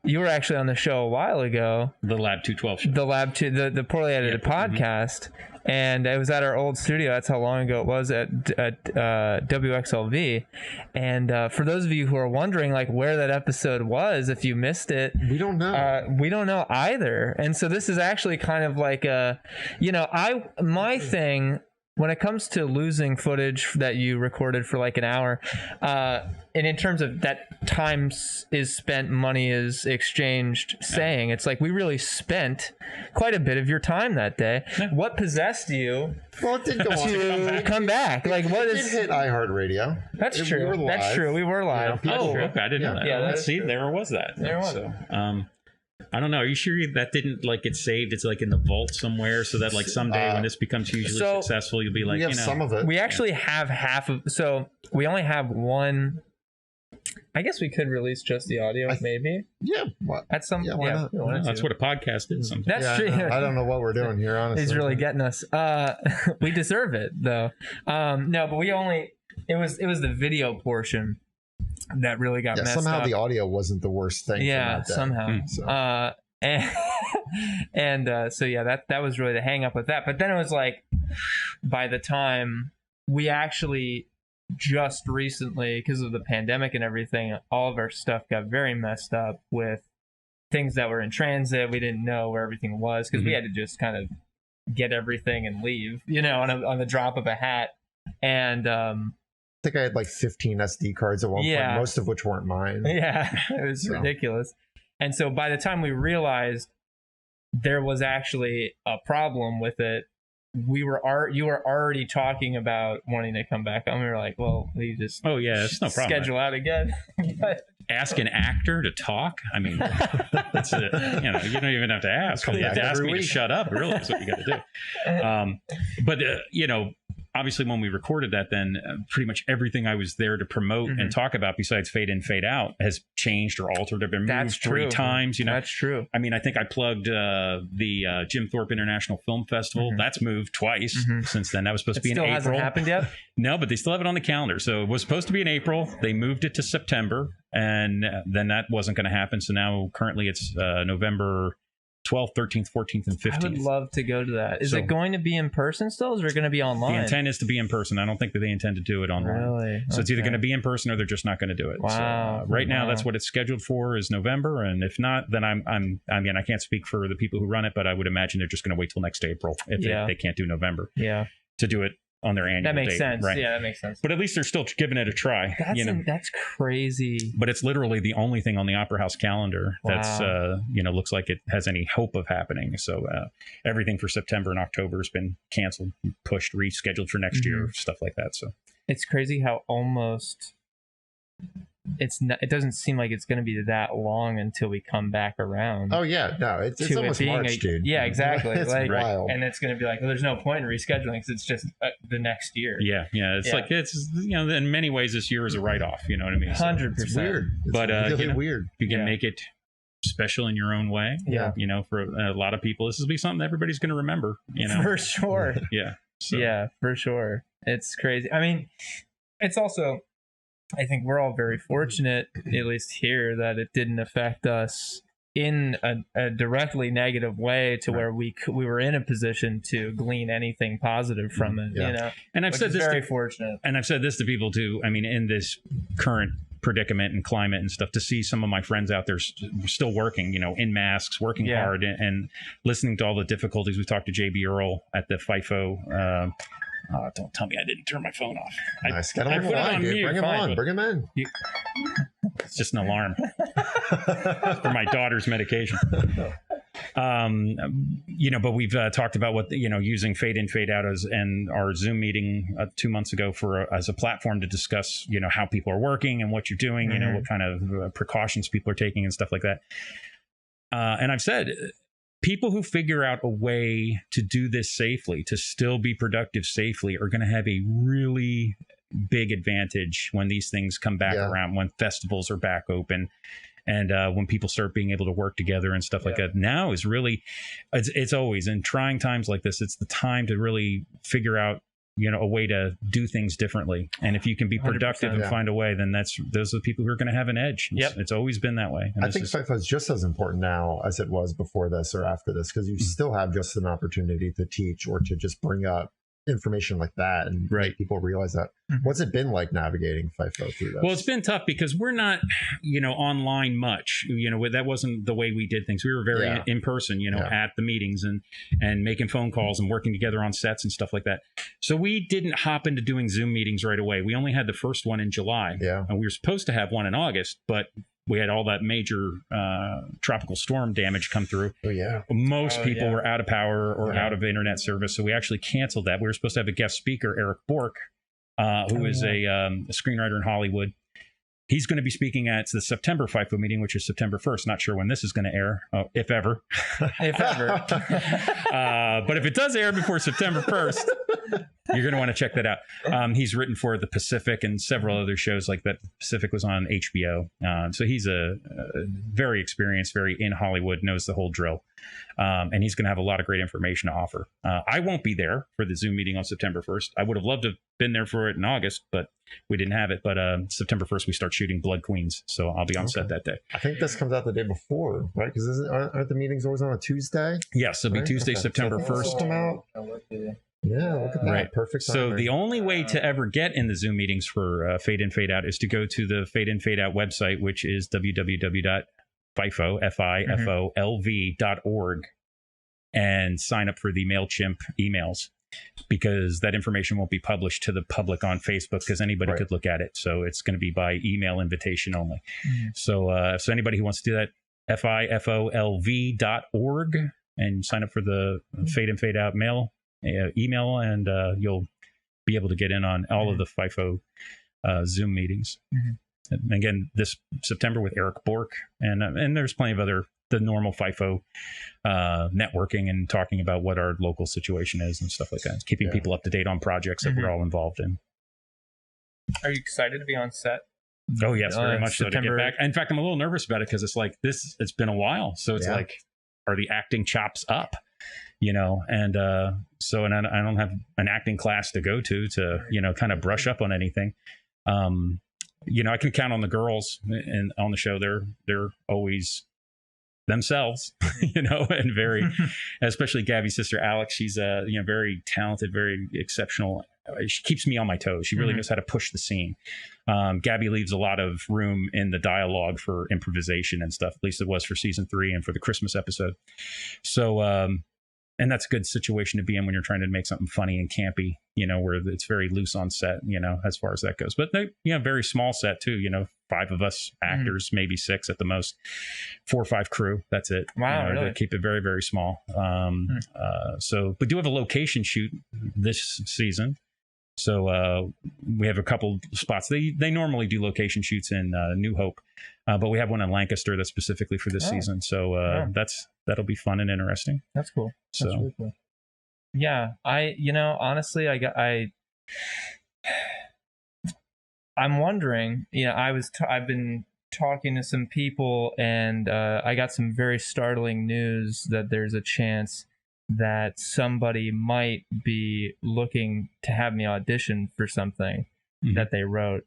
Speaker 2: You were actually on the show a while ago.
Speaker 1: The Lab 212 show.
Speaker 2: The Lab 2, the poorly edited podcast. And it was at our old studio. That's how long ago it was at WXLV. And for those of you who are wondering, like, where that episode was, if you missed it,
Speaker 3: we don't know.
Speaker 2: We don't know either. And so this is actually kind of like a, you know, my thing when it comes to losing footage that you recorded for like an hour, and in terms of that time is spent, money is exchanged, saying it's like we really spent quite a bit of your time that day. What possessed you?
Speaker 3: Well, it did go on
Speaker 2: to come back. Like what is?
Speaker 3: It hit iHeartRadio.
Speaker 2: That's true. That's true. We were live.
Speaker 1: You know, okay, I didn't know that. Yeah, see, there was that.
Speaker 2: There was.
Speaker 1: So, I don't know. Are you sure that didn't like get saved? It's like in the vault somewhere, so that like someday when this becomes hugely successful, you'll be like, you know,
Speaker 3: some of it.
Speaker 2: We actually have half of. So we only have one. I guess we could release just the audio, maybe.
Speaker 3: Yeah. What?
Speaker 2: At some.
Speaker 3: Yeah. Why not?
Speaker 1: That's what a podcast is. Sometimes.
Speaker 2: That's true.
Speaker 3: I don't know what we're doing here. Honestly,
Speaker 2: he's really getting us. We deserve it though. No, but we only. It was the video portion that really got messed
Speaker 3: somehow
Speaker 2: up.
Speaker 3: The audio wasn't the worst thing.
Speaker 2: Yeah, somehow.
Speaker 3: So.
Speaker 2: So yeah, that was really the hang up with that. But then it was like, by the time we actually just recently, because of the pandemic and everything, all of our stuff got very messed up with things that were in transit. We didn't know where everything was because we had to just kind of get everything and leave, you know, on the drop of a hat. And I
Speaker 3: think I had like 15 SD cards at one point, most of which weren't mine.
Speaker 2: Yeah, it was ridiculous. And so by the time we realized there was actually a problem with it, you were already talking about wanting to come back. And we were like, well, we just
Speaker 1: it's no problem.
Speaker 2: Schedule out again.
Speaker 1: Ask an actor to talk. I mean, that's it. You know, you don't even have to ask. You have to ask me to shut up. Really, is what you got to do. But you know, obviously, when we recorded that, then pretty much everything I was there to promote and talk about, besides Fade In, Fade Out, has changed or altered. I've been moved 3 times. You know,
Speaker 2: that's true.
Speaker 1: I mean, I think I plugged the Jim Thorpe International Film Festival. That's moved twice since then. That was supposed to be in April.
Speaker 2: Hasn't happened yet.
Speaker 1: No, but they still have it on the calendar. So it was supposed to be in April. They moved it to September, and then that wasn't going to happen. So now currently it's November 12th, 13th, 14th, and 15th.
Speaker 2: I would love to go to that. Is it going to be in person still, or is it going to be online?
Speaker 1: The intent is to be in person. I don't think that they intend to do it online.
Speaker 2: Really?
Speaker 1: So it's either going to be in person or they're just not going to do it.
Speaker 2: Wow.
Speaker 1: So, right now, that's what it's scheduled for, is November. And if not, then I mean, I can't speak for the people who run it, but I would imagine they're just going to wait till next April if they can't do November.
Speaker 2: Yeah.
Speaker 1: To do it on their annual
Speaker 2: date. That makes sense.
Speaker 1: Right?
Speaker 2: Yeah, that makes sense.
Speaker 1: But at least they're still giving it a try.
Speaker 2: That's crazy.
Speaker 1: But it's literally the only thing on the Opera House calendar that's looks like it has any hope of happening. So everything for September and October has been canceled, pushed, rescheduled for next year, stuff like that. So
Speaker 2: it's crazy how almost it doesn't seem like it's going to be that long until we come back around.
Speaker 3: Oh yeah, no, it's almost March, dude.
Speaker 2: Yeah, exactly.
Speaker 3: It's
Speaker 2: like,
Speaker 3: wild.
Speaker 2: And it's going to be like, well, there's no point in rescheduling because it's just the next year.
Speaker 1: Yeah. It's like in many ways this year is a write-off. You know what I mean?
Speaker 2: 100%.
Speaker 3: It's weird. But really weird.
Speaker 1: You can make it special in your own way.
Speaker 2: Yeah.
Speaker 1: You know, for a lot of people, this will be something that everybody's going to remember. You know,
Speaker 2: for sure.
Speaker 1: Yeah. So.
Speaker 2: Yeah, for sure. It's crazy. I mean, it's also, I think we're all very fortunate, at least here, that it didn't affect us in a directly negative way to where we were in a position to glean anything positive from it, you know.
Speaker 1: And I've said this
Speaker 2: very fortunate.
Speaker 1: And I've said this to people too. I mean, in this current predicament and climate and stuff, to see some of my friends out there still working, you know, in masks, working hard, and listening to all the difficulties. We talked to JB Earl at the FIFO. Don't tell me I didn't turn my phone off.
Speaker 3: Nice. I put it on mute. Bring him on. Bring him in.
Speaker 1: It's just an alarm for my daughter's medication. You know, but we've talked about what, you know, using fade in, fade out and our Zoom meeting 2 months ago as a platform to discuss, you know, how people are working and what you're doing, you know, what kind of precautions people are taking and stuff like that. And I've said, people who figure out a way to do this safely, to still be productive safely, are going to have a really big advantage when these things come back around, when festivals are back open, and when people start being able to work together and stuff like that. Now is really, it's always in trying times like this, it's the time to really figure out, you know, a way to do things differently. And if you can be productive and find a way, then those are the people who are going to have an edge. It's always been that way. And
Speaker 3: I think FIFO is just as important now as it was before this or after this, because you still have just an opportunity to teach or to just bring up information like that and make people realize that. What's it been like navigating FIFO through this?
Speaker 1: Well, it's been tough because we're not, you know, online much. You know, that wasn't the way we did things. We were very in person, you know, at the meetings and making phone calls and working together on sets and stuff like that. So we didn't hop into doing Zoom meetings right away. We only had the first one in July. And we were supposed to have one in August, but we had all that major tropical storm damage come through. Most people were out of power or out of internet service, so we actually canceled that. We were supposed to have a guest speaker, Eric Bork, who is a screenwriter in Hollywood. He's going to be speaking at the September FIFO meeting, which is September 1st. Not sure when this is going to air, if ever.
Speaker 2: If ever.
Speaker 1: But if it does air before September 1st, you're going to want to check that out. He's written for The Pacific and several other shows like that. Pacific was on HBO. So he's a very experienced, very in Hollywood, knows the whole drill. And he's going to have a lot of great information to offer. I won't be there for the Zoom meeting on September 1st. I would have loved to have been there for it in August, but we didn't have it. But September 1st, we start shooting Blood Queens. So I'll be on set that day.
Speaker 3: I think this comes out the day before, right? Because aren't the meetings always on a Tuesday?
Speaker 1: Yes, it'll be Tuesday, September 1st.
Speaker 3: Come out. Yeah, look at that.
Speaker 1: Right.
Speaker 3: Perfect.
Speaker 1: So the only way to ever get in the Zoom meetings for Fade In, Fade Out is to go to the Fade In, Fade Out website, which is www.FIFO, FIFOLV.org, and sign up for the MailChimp emails, because that information won't be published to the public on Facebook because anybody could look at it. So it's going to be by email invitation only. So anybody who wants to do that, FIFOLV.org, and sign up for the Fade In, Fade Out email, and you'll be able to get in on all of the FIFO Zoom meetings. And again, this September with Eric Bork, and there's plenty of the normal FIFO networking and talking about what our local situation is and stuff like that, keeping people up to date on projects that we're all involved in.
Speaker 2: Are you excited to be on set?
Speaker 1: Oh yes, very much so, to get back. In fact, I'm a little nervous about it because it's like it's been a while, so it's like, are the acting chops up? You know, and so I don't have an acting class to go to you know, kind of brush up on anything. You know, I can count on the girls on the show. They're always themselves, you know, and very, especially Gabby's sister Alex. She's you know, very talented, very exceptional. She keeps me on my toes. She really knows how to push the scene. Gabby leaves a lot of room in the dialogue for improvisation and stuff. At least it was for season 3 and for the Christmas episode. So and that's a good situation to be in when you're trying to make something funny and campy, you know, where it's very loose on set, you know, as far as that goes. But they, you know, very small set too, you know, 5 of us actors, maybe 6 at the most, 4 or 5 crew. That's it.
Speaker 2: Wow.
Speaker 1: You know,
Speaker 2: really?
Speaker 1: they keep it very, very small. So we do have a location shoot this season. So we have a couple spots. They normally do location shoots in New Hope, but we have one in Lancaster that's specifically for this season. So that'll be fun and interesting.
Speaker 2: That's cool. That's really cool. Yeah, honestly, I'm wondering. You know, I've been talking to some people, and I got some very startling news that there's a chance that somebody might be looking to have me audition for something that they wrote.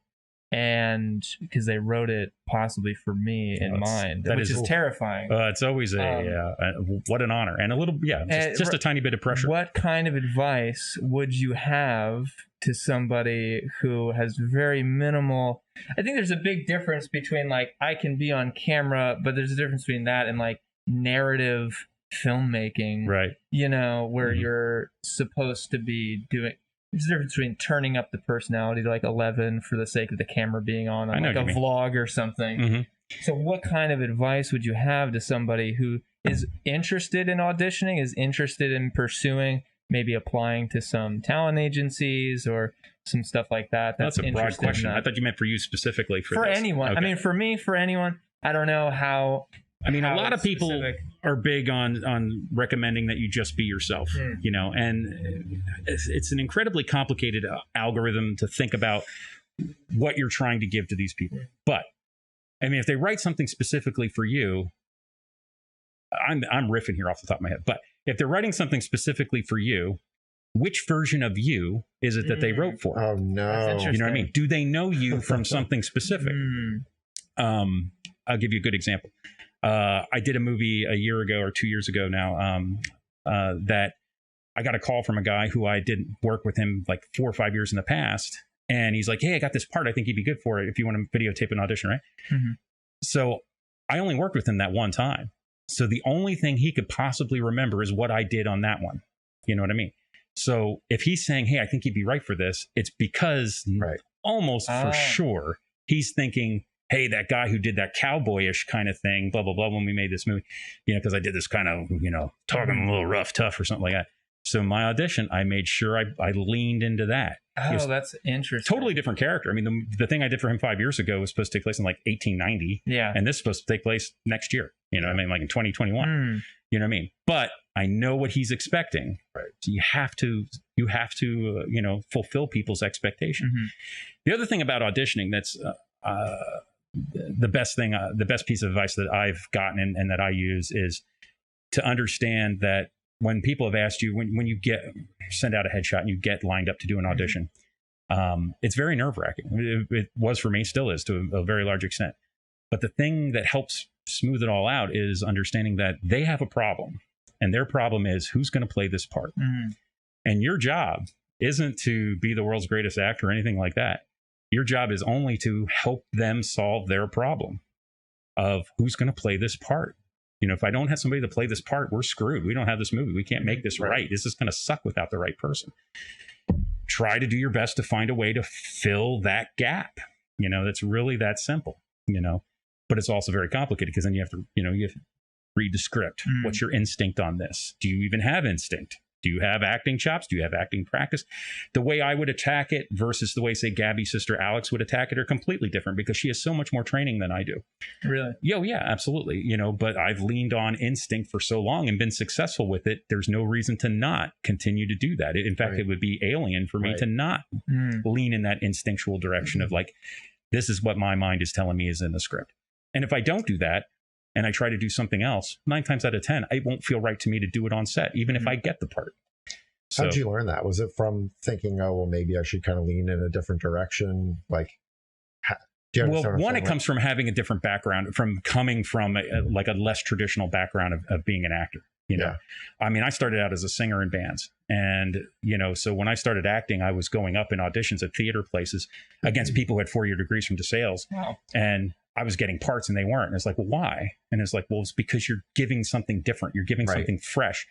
Speaker 2: and because they wrote it possibly for me in mind, which is terrifying.
Speaker 1: It's always what an honor and a little, just a tiny bit of pressure.
Speaker 2: What kind of advice would you have to somebody who has very minimal? I think there's a big difference between like I can be on camera, but there's a difference between that and like narrative filmmaking,
Speaker 1: right?
Speaker 2: You know, where you're supposed to be doing. There's a difference between turning up the personality to like 11 for the sake of the camera being on like a vlog or something. So what kind of advice would you have to somebody who is interested in auditioning, is interested in pursuing, maybe applying to some talent agencies or some stuff like that?
Speaker 1: That's a broad question. I thought you meant for you specifically. For this.
Speaker 2: Anyone. Okay. I mean, for me, for anyone. I don't know how.
Speaker 1: I mean, a lot of people are big on recommending that you just be yourself, you know, and it's an incredibly complicated algorithm to think about what you're trying to give to these people. But I mean, if they write something specifically for you, I'm riffing here off the top of my head, but if they're writing something specifically for you, which version of you is it that they wrote for?
Speaker 3: Oh, no.
Speaker 1: You know what I mean? Do they know you from something specific? I'll give you a good example. I did a movie a year ago or 2 years ago now that I got a call from a guy who I did work with him like 4 or 5 years in the past. And he's like, hey, I got this part. I think you'd be good for it if you want to videotape an audition, right? So I only worked with him that one time. So the only thing he could possibly remember is what I did on that one. You know what I mean? So if he's saying, hey, I think you'd be right for this, it's because almost for sure he's thinking, hey, that guy who did that cowboyish kind of thing, blah, blah, blah, when we made this movie, you know, because I did this kind of, you know, talking a little rough, tough or something like that. So my audition, I made sure I leaned into that.
Speaker 2: Oh, that's interesting.
Speaker 1: Totally different character. I mean, the thing I did for him 5 years ago was supposed to take place in like 1890. Yeah. And this is supposed to take place next year. You know what I mean? Like in 2021. You know what I mean? But I know what he's expecting. Right. So you have to, you know, fulfill people's expectation. The other thing about auditioning that's the best piece of advice that I've gotten and that I use is to understand that when people have asked you, when you send out a headshot and you get lined up to do an audition, it's very nerve-wracking. It was for me, still is to a very large extent. But the thing that helps smooth it all out is understanding that they have a problem, and their problem is who's going to play this part. And your job isn't to be the world's greatest actor or anything like that. Your job is only to help them solve their problem of who's going to play this part. You know, if I don't have somebody to play this part, we're screwed. We don't have this movie. We can't make this right. This is going to suck without the right person. Try to do your best to find a way to fill that gap. You know, that's really that simple, you know, but it's also very complicated because then you have to read the script. What's your instinct on this? Do you even have instinct? Do you have acting chops? Do you have acting practice? The way I would attack it versus the way, say, Gabby's sister Alex would attack it are completely different because she has so much more training than I do.
Speaker 2: Really?
Speaker 1: Yeah, absolutely. You know, but I've leaned on instinct for so long and been successful with it. There's no reason to not continue to do that. In fact, it would be alien for me to not lean in that instinctual direction of like, this is what my mind is telling me is in the script. And if I don't do that, and I try to do something else, 9 times out of 10, it won't feel right to me to do it on set, even if I get the part. So,
Speaker 3: how'd you learn that? Was it from thinking, oh, well, maybe I should kind of lean in a different direction? Like, do you understand?
Speaker 1: Well, one, it comes from having a different background, from coming from a less traditional background of being an actor. You know, I mean, I started out as a singer in bands, and you know, so when I started acting, I was going up in auditions at theater places against people who had 4-year degrees from DeSales, and I was getting parts and they weren't. And it's like, well, why? And it's like, well, it's because you're giving something different. You're giving something fresh.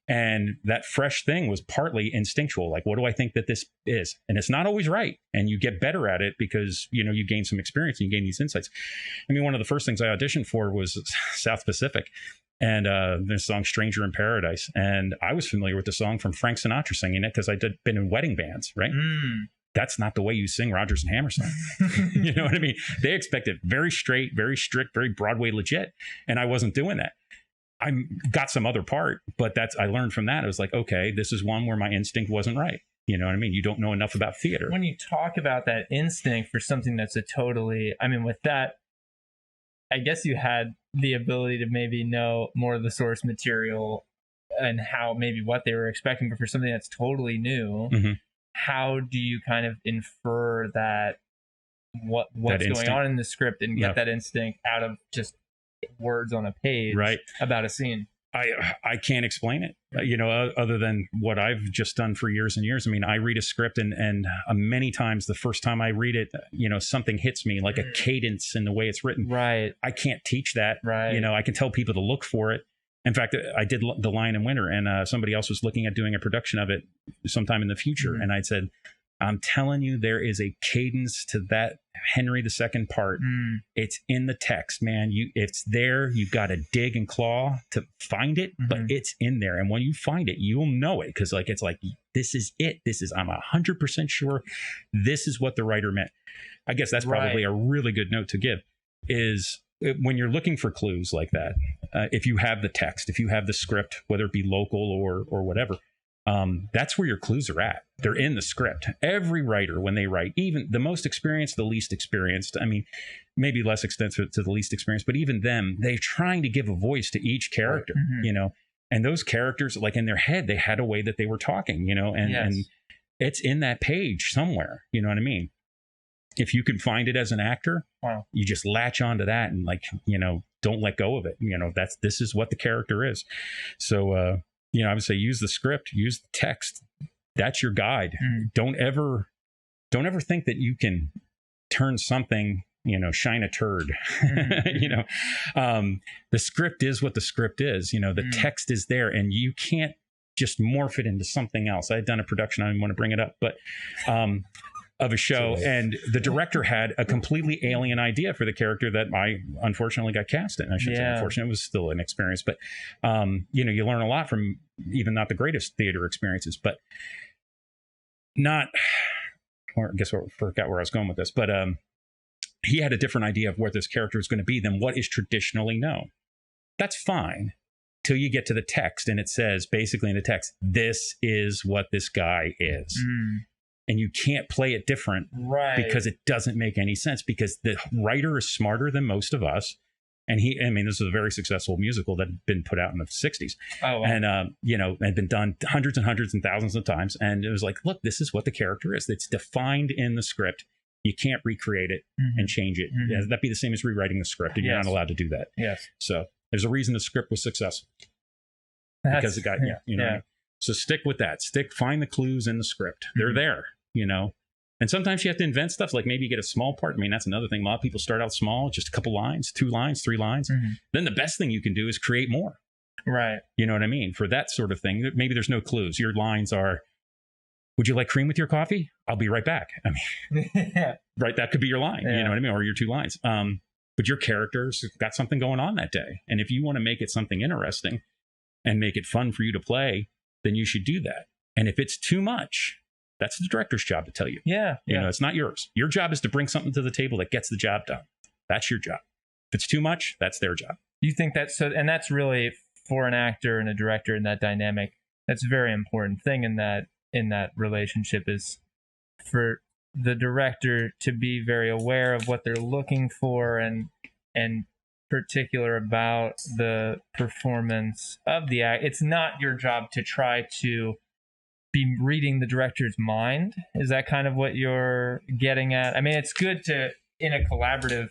Speaker 1: And that fresh thing was partly instinctual. Like, what do I think that this is? And it's not always right. And you get better at it because, you know, you gain some experience and you gain these insights. I mean, one of the first things I auditioned for was South Pacific. And the song Stranger in Paradise. And I was familiar with the song from Frank Sinatra singing it because I'd been in wedding bands, right? That's not the way you sing Rodgers and Hammerstein. You know what I mean? They expect it very straight, very strict, very Broadway legit. And I wasn't doing that. I got some other part, but I learned from that. It was like, okay, this is one where my instinct wasn't right. You know what I mean? You don't know enough about theater.
Speaker 2: When you talk about that instinct for something that's with that, I guess you had the ability to maybe know more of the source material and how maybe what they were expecting, but for something that's totally new, how do you kind of infer that what's going on in the script and get that instinct out of just words on a page about a scene.
Speaker 1: I can't explain it, other than what I've just done for years and years. I mean, I read a script and many times the first time I read it, something hits me, like a cadence in the way it's written.
Speaker 2: Right.
Speaker 1: I can't teach that.
Speaker 2: Right.
Speaker 1: I can tell people to look for it. In fact, I did The Lion in Winter, and somebody else was looking at doing a production of it sometime in the future. And I said, I'm telling you, there is a cadence to that Henry II part. It's in the text, man. It's there. You've got to dig and claw to find it, but it's in there. And when you find it, you'll know it, because it's like, this is it. I'm 100% sure this is what the writer meant. I guess that's probably a really good note to give, is when you're looking for clues like that, if you have the text, if you have the script, whether it be local or whatever, that's where your clues are at. They're in the script. Every writer, when they write, even the most experienced, the least experienced, I mean, maybe less extensive to the least experienced, but even them, they're trying to give a voice to each character, and those characters, like in their head, they had a way that they were talking, and it's in that page somewhere. You know what I mean? If you can find it as an actor, you just latch onto that and don't let go of it. This is what the character is. So, I would say use the script, use the text. That's your guide. Don't ever think that you can turn something, shine a turd. The script is what the script is. The text is there, and you can't just morph it into something else. I had done a production, I didn't want to bring it up, but of a show, and the director had a completely alien idea for the character that I unfortunately got cast in. I shouldn't say unfortunate, it was still an experience, but you learn a lot from even not the greatest theater experiences, but I guess I forgot where I was going with this, but he had a different idea of what this character is going to be than what is traditionally known. That's fine till you get to the text, and it says basically in the text, this is what this guy is. And you can't play it different, because it doesn't make any sense, because the writer is smarter than most of us. And this is a very successful musical that had been put out in the 60s. Oh, wow. And, had been done hundreds and hundreds and thousands of times. And it was like, look, this is what the character is. It's defined in the script. You can't recreate it and change it. That'd be the same as rewriting the script, and you're not allowed to do that. Yes. So there's a reason the script was successful. Because it got, So stick with that. Find the clues in the script. They're there. And sometimes you have to invent stuff, like maybe you get a small part. I mean, that's another thing. A lot of people start out small, just a couple lines, 2 lines, 3 lines. Then the best thing you can do is create more. Right. You know what I mean? For that sort of thing, maybe there's no clues. Your lines are, would you like cream with your coffee? I'll be right back. I mean, right. That could be your line, you know what I mean? Or your 2 lines. But your character's got something going on that day. And if you want to make it something interesting and make it fun for you to play, then you should do that. And if it's too much, that's the director's job to tell you. It's not yours. Your job is to bring something to the table that gets the job done. That's your job. If it's too much, that's their job.
Speaker 2: You think that's so? And that's really, for an actor and a director in that dynamic, that's a very important thing in that relationship, is for the director to be very aware of what they're looking for and particular about the performance of the act. It's not your job to try to be reading the director's mind. Is that kind of what you're getting at? I mean, it's good to, in a collaborative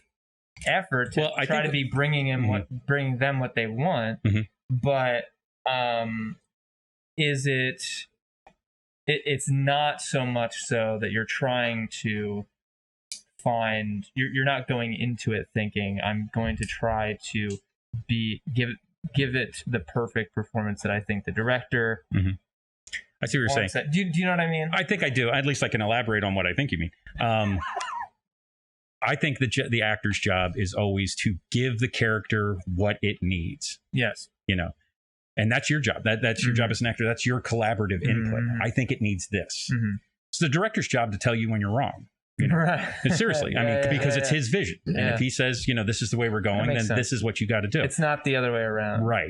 Speaker 2: effort, to try to be bringing them what they want. But is it's not so much so that you're trying to find, you're not going into it thinking, I'm going to try to give it the perfect performance that I think the director
Speaker 1: I see what you're saying.
Speaker 2: Do you know what I mean?
Speaker 1: I think I do. At least I can elaborate on what I think you mean. I think the actor's job is always to give the character what it needs. Yes. And that's your job. That's your job as an actor. That's your collaborative input. I think it needs this. It's the director's job to tell you when you're wrong. Right. Seriously. Because it's his vision. And if he says, this is the way we're going, then this is what you got to do.
Speaker 2: It's not the other way around.
Speaker 1: Right.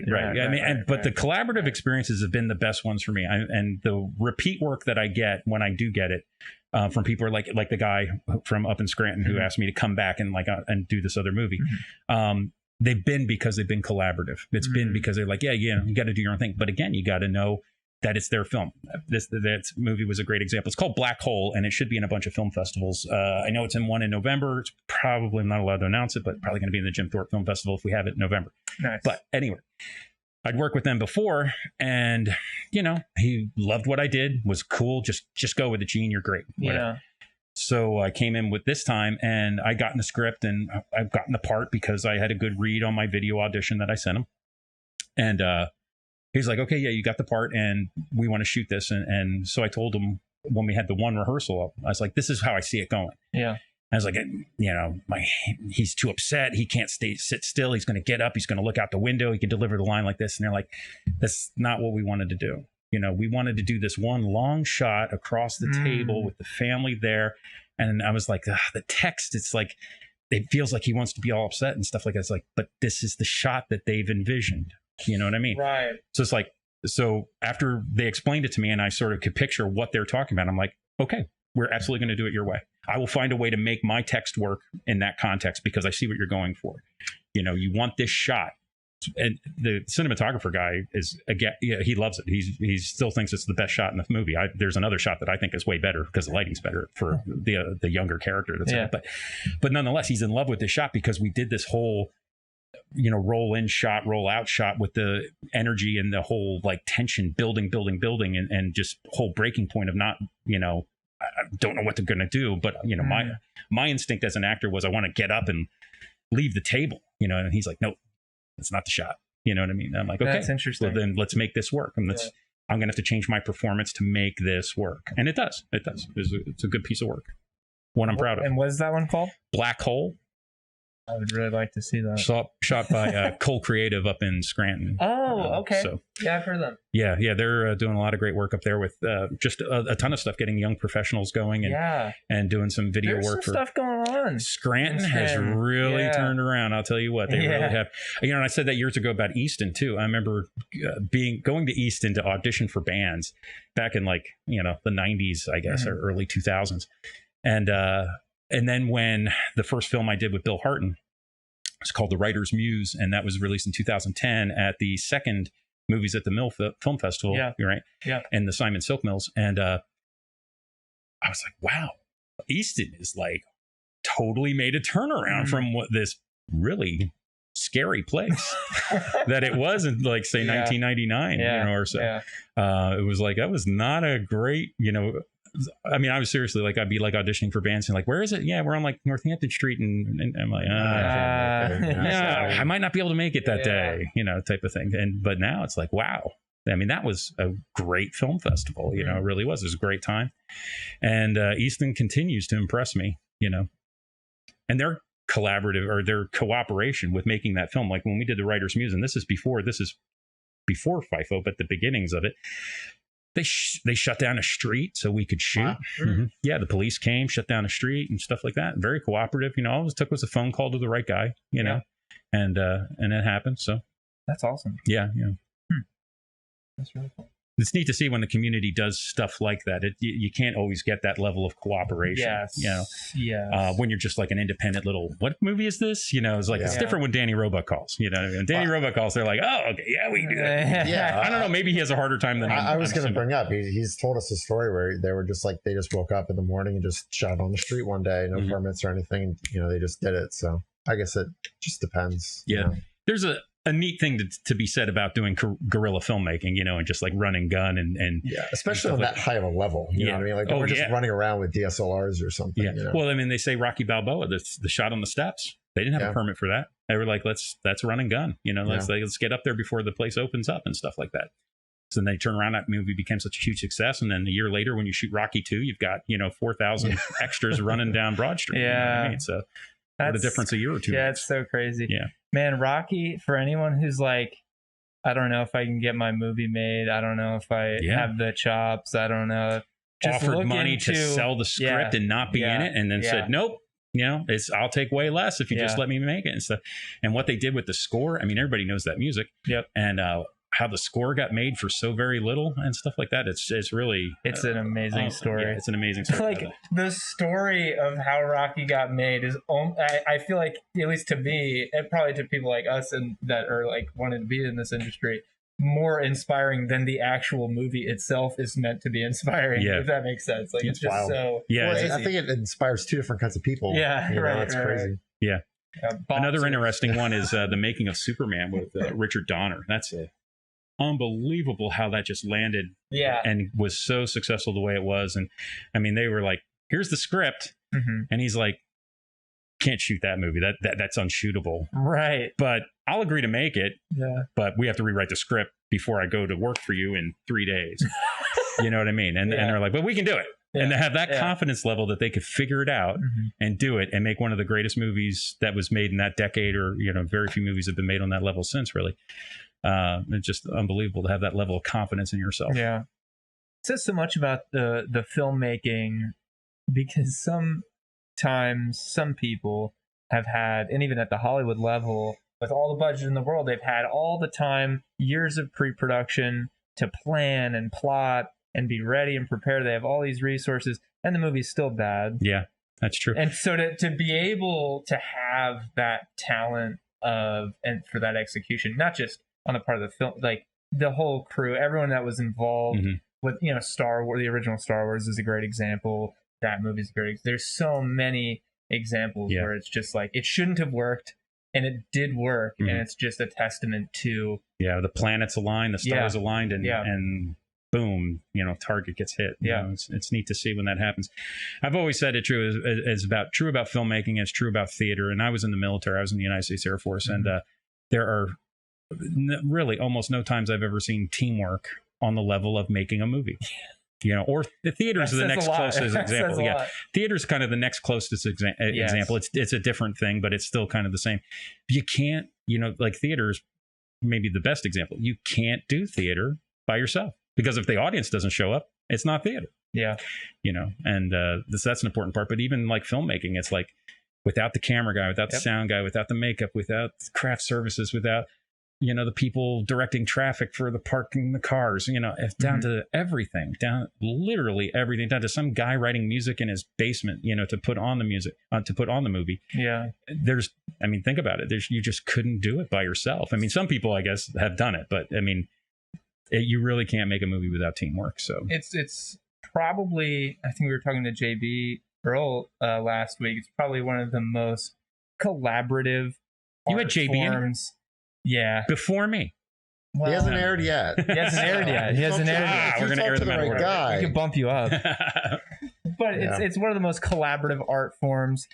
Speaker 1: But the collaborative experiences have been the best ones for me. And the repeat work that I get when I do get it from people like the guy from up in Scranton who asked me to come back and and do this other movie. They've been because they've been collaborative. It's been because they're like, you got to do your own thing. But again, you got to know that it's their film. That movie was a great example. It's called Black Hole, and it should be in a bunch of film festivals. I know it's in one in November. It's probably, I'm not allowed to announce it, but probably going to be in the Jim Thorpe Film Festival if we have it in November.
Speaker 2: Nice.
Speaker 1: But anyway, I'd worked with them before, and he loved what I did. Was cool. Just go with it, Gene. You're great. Whatever.
Speaker 2: Yeah.
Speaker 1: So I came in with this time, and I got in the script, and I've gotten the part because I had a good read on my video audition that I sent him. And he's like, okay, yeah, you got the part, and we want to shoot this. And so I told him when we had the one rehearsal, I was like, this is how I see it going.
Speaker 2: Yeah.
Speaker 1: I was like, he's too upset. He can't sit still. He's going to get up. He's going to look out the window. He can deliver the line like this. And they're like, that's not what we wanted to do. We wanted to do this one long shot across the table with the family there. And I was like, the text, it's like, it feels like he wants to be all upset and stuff like that. It's like, but this is the shot that they've envisioned. You know what I mean?
Speaker 2: Right.
Speaker 1: So it's like, so after they explained it to me and I sort of could picture what they're talking about, I'm like, okay, we're absolutely going to do it your way. I will find a way to make my text work in that context because I see what you're going for. You want this shot. And the cinematographer guy is, again, he loves it. He still thinks it's the best shot in the movie. There's another shot that I think is way better because the lighting's better for the younger character that's in it. But nonetheless, he's in love with this shot because we did this whole roll in shot, roll out shot with the energy and the whole like tension building and just whole breaking point of not, I don't know what they're going to do. But, my instinct as an actor was I want to get up and leave the table, and he's like, no, that's not the shot. You know what I mean? I'm like, okay,
Speaker 2: that's interesting.
Speaker 1: Well, then let's make this work. And I'm going to have to change my performance to make this work. And it does. It's a good piece of work. One I'm proud of.
Speaker 2: And what is that one called?
Speaker 1: Black Hole.
Speaker 2: I would really like to see that.
Speaker 1: Shot by Cole Creative up in Scranton.
Speaker 2: Oh, okay. Yeah, I've heard of them.
Speaker 1: Yeah, they're doing a lot of great work up there with just a ton of stuff, getting young professionals going and doing some video
Speaker 2: There's
Speaker 1: work.
Speaker 2: Some stuff going on.
Speaker 1: Scranton has really turned around. I'll tell you what, they really have. And I said that years ago about Easton too. I remember going to Easton to audition for bands back in the 90s, I guess, or early 2000s, and then when the first film I did with Bill Harton, it's called The Writer's Muse, and that was released in 2010 at the second Movies at the Mill Film Festival.
Speaker 2: Yeah.
Speaker 1: Right?
Speaker 2: Yeah.
Speaker 1: And the Simon Silk Mills. And I was like, wow, Easton is like totally made a turnaround from what this really scary place that it was in 1999 or so. It was like, that was not a great, I mean, I was seriously like, I'd be like auditioning for bands and like, where is it? Yeah, we're on like Northampton Street. And I'm like, I might not be able to make it that day, type of thing. But now it's like, wow. I mean, that was a great film festival, it really was. It was a great time. And Easton continues to impress me, and their collaborative or their cooperation with making that film. Like when we did The Writer's Muse, and this is before FIFO, but the beginnings of it. They shut down a street so we could shoot. Wow. Mm-hmm. Yeah, the police came, shut down a street and stuff like that. Very cooperative. All it took was a phone call to the right guy, and it happened. So
Speaker 2: that's awesome.
Speaker 1: Yeah.
Speaker 2: That's really cool.
Speaker 1: It's neat to see when the community does stuff like that. You can't always get that level of cooperation.
Speaker 2: Yes.
Speaker 1: When you're just like an independent little, what movie is this? It's like, it's different when Danny Roebuck calls. When Danny Roebuck calls, they're like, oh, okay, yeah, we do that.
Speaker 3: Yeah.
Speaker 1: I don't know. Maybe he has a harder time than
Speaker 3: I was going to bring up. He's told us a story where they were just like, they just woke up in the morning and just shot on the street one day, no permits or anything. And, they just did it. So I guess it just depends.
Speaker 1: Yeah. There's a neat thing to be said about doing guerrilla filmmaking, and just like run and gun and
Speaker 3: especially on that high of a level. You know what I mean? Like we're just running around with DSLRs or something.
Speaker 1: Yeah. Well, I mean, they say Rocky Balboa, the shot on the steps. They didn't have a permit for that. They were like, that's run and gun. Let's get up there before the place opens up and stuff like that. So then they turn around. That movie became such a huge success, and then a year later, when you shoot Rocky 2, you've got 4,000 extras running down Broad Street.
Speaker 2: Yeah.
Speaker 1: You know what I mean? So what a difference a year or two.
Speaker 2: Yeah,
Speaker 1: makes.
Speaker 2: it's so crazy.
Speaker 1: Yeah.
Speaker 2: Man, Rocky, for anyone who's like, I don't know if I can get my movie made. I don't know if I have the chops. I don't know. Just
Speaker 1: offered money to sell the script and not be in it, and then said, nope, I'll take way less if you just let me make it and stuff. And what they did with the score, I mean, everybody knows that music.
Speaker 2: Yep.
Speaker 1: And how the score got made for so very little and stuff like that. It's really
Speaker 2: an amazing story.
Speaker 1: Yeah, it's an amazing story.
Speaker 2: Like the story of how Rocky got made is, I feel like, at least to me, and probably to people like us and that are like wanting to be in this industry, more inspiring than the actual movie itself is meant to be inspiring.
Speaker 1: Yeah.
Speaker 2: If that makes sense. Like it's just
Speaker 3: wild.
Speaker 2: so
Speaker 1: Yeah,
Speaker 3: Well, I think it inspires two different kinds of people.
Speaker 2: Yeah,
Speaker 3: you know,
Speaker 2: right,
Speaker 3: it's
Speaker 2: right,
Speaker 3: crazy.
Speaker 1: Yeah. Another
Speaker 2: boxers.
Speaker 1: interesting one is the making of Superman with Richard Donner. That's unbelievable how that just landed
Speaker 2: Yeah.
Speaker 1: and was so successful the way it was. And I mean, they were like, here's the script.
Speaker 2: Mm-hmm.
Speaker 1: And he's like, can't shoot that movie. That's unshootable.
Speaker 2: Right.
Speaker 1: But I'll agree to make it.
Speaker 2: Yeah.
Speaker 1: But we have to rewrite the script before I go to work for you in 3 days. You know what I mean? And they're like, but we can do it. Yeah. And they have that confidence level that they could figure it out and do it and make one of the greatest movies that was made in that decade, or, you know, very few movies have been made on that level since, really. It's just unbelievable to have that level of confidence in yourself.
Speaker 2: Yeah. It says so much about the filmmaking, because sometimes some people have had, and even at the Hollywood level, with all the budget in the world, they've had all the time, years of pre-production to plan and plot and be ready and prepare. They have all these resources, and the movie's still bad.
Speaker 1: Yeah, that's true.
Speaker 2: And so to be able to have that talent and for that execution, not just on the part of the film, like the whole crew, everyone that was involved with, you know, Star Wars, the original Star Wars is a great example. That movie's great. There's so many examples where it's just like, it shouldn't have worked, and it did work, and it's just a testament to
Speaker 1: the planets aligned, the stars aligned, and boom, you know, target gets hit. You know, it's neat to see when that happens. I've always said it is true about filmmaking. It's true about theater. And I was in the military. I was in the United States Air Force, and there are really almost no times I've ever seen teamwork on the level of making a movie. You know, or the theater's the next closest example. Yeah, theater's kind of the next closest example. It's a different thing, but it's still kind of the same. You can't, you know, like theater's maybe the best example. You can't do theater by yourself, because if the audience doesn't show up, it's not theater.
Speaker 2: Yeah,
Speaker 1: you know, and that's an important part. But even like filmmaking, it's like without the camera guy, without the sound guy, without the makeup, without craft services, without, you know, the people directing traffic for the parking the cars, you know, down to everything, literally everything, down to some guy writing music in his basement, you know, to put on the music, to put on the movie.
Speaker 2: Yeah.
Speaker 1: I mean, think about it. You just couldn't do it by yourself. I mean, some people, I guess, have done it, but I mean, you really can't make a movie without teamwork. So it's probably, I think we were talking to JB Earl last week. It's probably one of the most collaborative. You had JB forms. Yeah. Before me.
Speaker 3: Well, he hasn't aired yet.
Speaker 2: We're going
Speaker 1: to air the right
Speaker 3: guy.
Speaker 2: We could bump you up. But it's one of the most collaborative art forms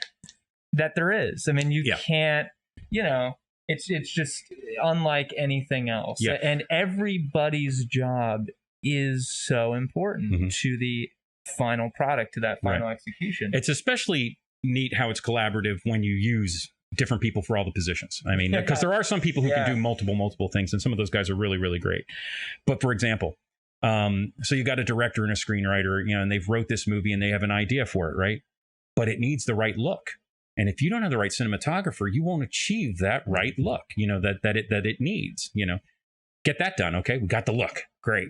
Speaker 2: that there is. I mean, you can't, you know, it's just unlike anything else.
Speaker 1: Yeah.
Speaker 2: And everybody's job is so important to the final product, to that final execution.
Speaker 1: It's especially neat how it's collaborative when you use different people for all the positions. I mean, because there are some people who can do multiple things, and some of those guys are really, really great. But for example, so you got a director and a screenwriter, you know, and they've wrote this movie and they have an idea for it, right? But it needs the right look. And if you don't have the right cinematographer, you won't achieve that right look, you know, that it needs, you know. Get that done. Okay, we got the look. Great.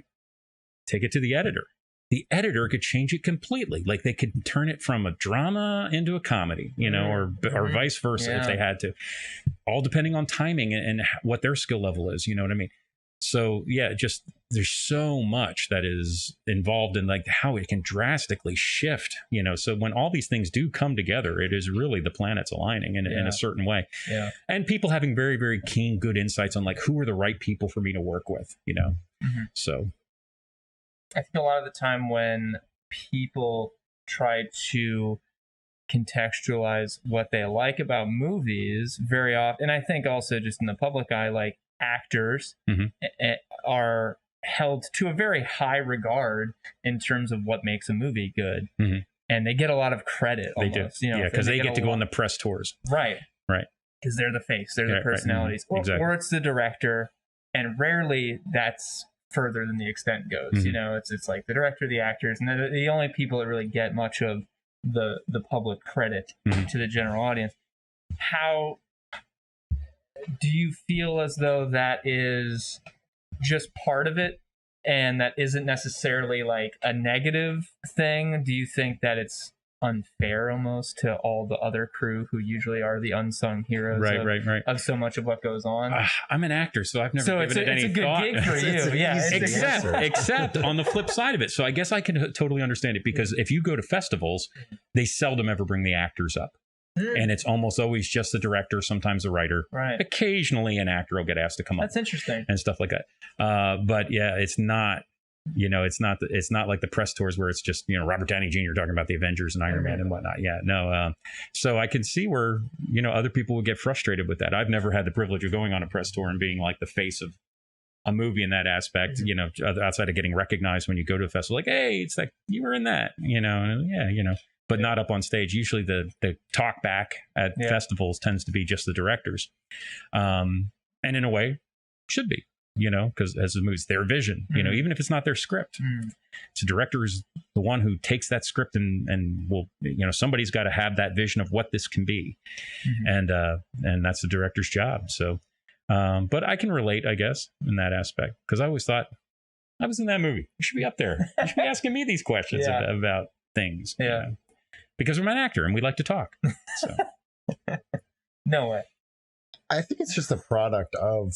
Speaker 1: Take it to the editor. The editor could change it completely. Like they could turn it from a drama into a comedy, you know, or vice versa if they had to, all depending on timing and what their skill level is. You know what I mean? So just there's so much that is involved in like how it can drastically shift, you know. So when all these things do come together, it is really the planets aligning in a certain way. Yeah. And people having very, very keen, good insights on like who are the right people for me to work with, you know. So
Speaker 2: I think a lot of the time when people try to contextualize what they like about movies, very often, and I think also just in the public eye, like actors are held to a very high regard in terms of what makes a movie good. And they get a lot of credit. Almost,
Speaker 1: they do.
Speaker 2: You know,
Speaker 1: because they get to go on the press tours.
Speaker 2: Right.
Speaker 1: Right.
Speaker 2: Because they're the face, they're the personalities. Or it's the director, and rarely that's further than the extent goes. You know, it's like the director, the actors, and they're the only people that really get much of the public credit to the general audience. How do you feel as though that is just part of it, and that isn't necessarily like a negative thing? Do you think that it's unfair almost to all the other crew who usually are the unsung heroes of so much of what goes on.
Speaker 1: I'm an actor, so I've never given it any thought.
Speaker 2: It's a good gig for you.
Speaker 1: Except on the flip side of it. So I guess I can totally understand it, because if you go to festivals, they seldom ever bring the actors up. And it's almost always just the director, sometimes a writer.
Speaker 2: Right.
Speaker 1: Occasionally an actor will get asked to come up.
Speaker 2: That's interesting.
Speaker 1: And stuff like that. But yeah, it's not, it's not like the press tours where it's just, Robert Downey Jr. talking about the Avengers and Iron Man and whatnot. Yeah, no. So I can see where, other people would get frustrated with that. I've never had the privilege of going on a press tour and being like the face of a movie in that aspect, outside of getting recognized when you go to a festival, like, hey, it's like, you were in that, but not up on stage. Usually the talk back at festivals tends to be just the directors. And in a way should be, because as a movie, it's their vision, even if it's not their script. It's the director is the one who takes that script and will, somebody's got to have that vision of what this can be. And that's the director's job. So, but I can relate, I guess, in that aspect, because I always thought I was in that movie. You should be up there. You should be asking me these questions about things.
Speaker 2: Yeah.
Speaker 1: Because I'm an actor and we like to talk. So.
Speaker 2: No way.
Speaker 3: I think it's just a product of,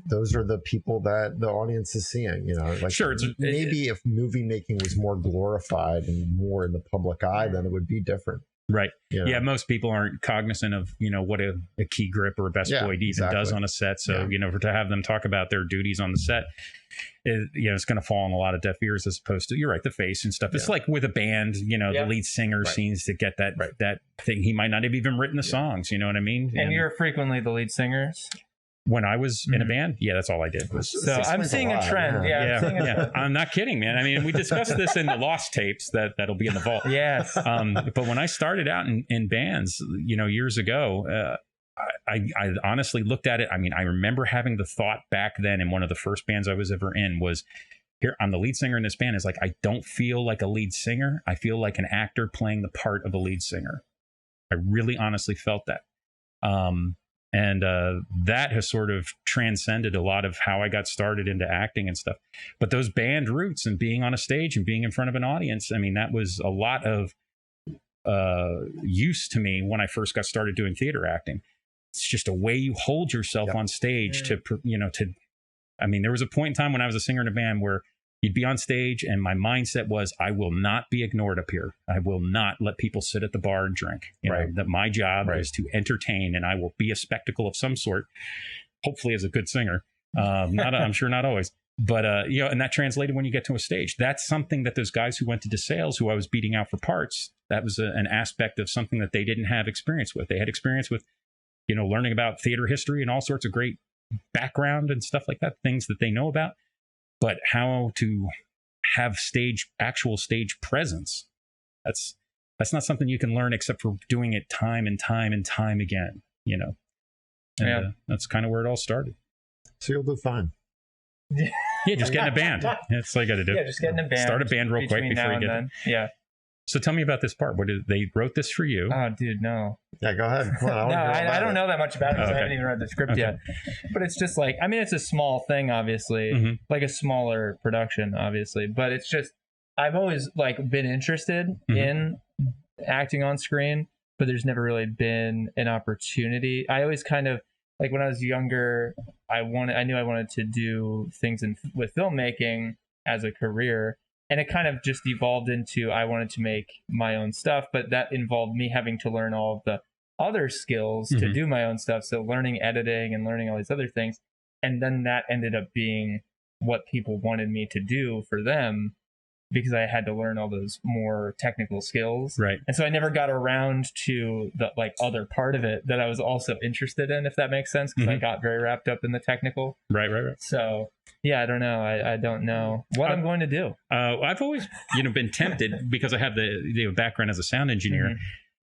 Speaker 3: those are the people that the audience is seeing, like
Speaker 1: sure,
Speaker 3: maybe if movie making was more glorified and more in the public eye, then it would be different.
Speaker 1: Right. Yeah. Most people aren't cognizant of, what a key grip or a best boy even does on a set. So, to have them talk about their duties on the set, it's going to fall on a lot of deaf ears, as opposed to, you're right, the face and stuff. It's like with a band, the lead singer seems to get that thing. He might not have even written the songs. You know what I mean?
Speaker 2: And you're frequently the lead singers.
Speaker 1: When I was in a band, that's all I did.
Speaker 2: So I'm seeing a trend.
Speaker 1: I'm not kidding, man. I mean, we discussed this in the lost tapes that'll be in the vault.
Speaker 2: Yes.
Speaker 1: But when I started out in bands, years ago, I honestly looked at it. I mean, I remember having the thought back then in one of the first bands I was ever in was, here, I'm the lead singer in this band. Is like, I don't feel like a lead singer. I feel like an actor playing the part of a lead singer. I really honestly felt that. And that has sort of transcended a lot of how I got started into acting and stuff. But those band roots and being on a stage and being in front of an audience, I mean, that was a lot of use to me when I first got started doing theater acting. It's just a way you hold yourself on stage I mean, there was a point in time when I was a singer in a band where you'd be on stage and my mindset was, I will not be ignored up here. I will not let people sit at the bar and drink. That my job is to entertain, and I will be a spectacle of some sort, hopefully as a good singer. I'm sure not always, but and that translated when you get to a stage. That's something that those guys who went to DeSales, who I was beating out for parts, that was an aspect of something that they didn't have experience with. They had experience with, learning about theater history and all sorts of great background and stuff like that, things that they know about. But how to have actual stage presence, that's not something you can learn except for doing it time and time and time again, And that's kind of where it all started.
Speaker 3: So you'll do fine.
Speaker 1: Yeah, just get in a band. That's all you got to do.
Speaker 2: Yeah, just get in a band.
Speaker 1: Start a band real quick before you get in.
Speaker 2: Yeah.
Speaker 1: So tell me about this part. They wrote this for you?
Speaker 2: Oh, dude, no.
Speaker 3: Yeah, go ahead. Come on,
Speaker 2: I don't know that much about it because I haven't even read the script yet. But it's just like, I mean, it's a small thing, obviously, like a smaller production, obviously. But it's just, I've always been interested in acting on screen, but there's never really been an opportunity. I always kind of, when I was younger, I knew I wanted to do things with filmmaking as a career. And it kind of just evolved into, I wanted to make my own stuff, but that involved me having to learn all of the other skills to do my own stuff. So learning editing and learning all these other things. And then that ended up being what people wanted me to do for them, because I had to learn all those more technical skills.
Speaker 1: Right.
Speaker 2: And so I never got around to the other part of it that I was also interested in, if that makes sense, because I got very wrapped up in the technical.
Speaker 1: Right.
Speaker 2: So yeah, I don't know. I don't know what I'm going to do.
Speaker 1: I've always, been tempted because I have the background as a sound engineer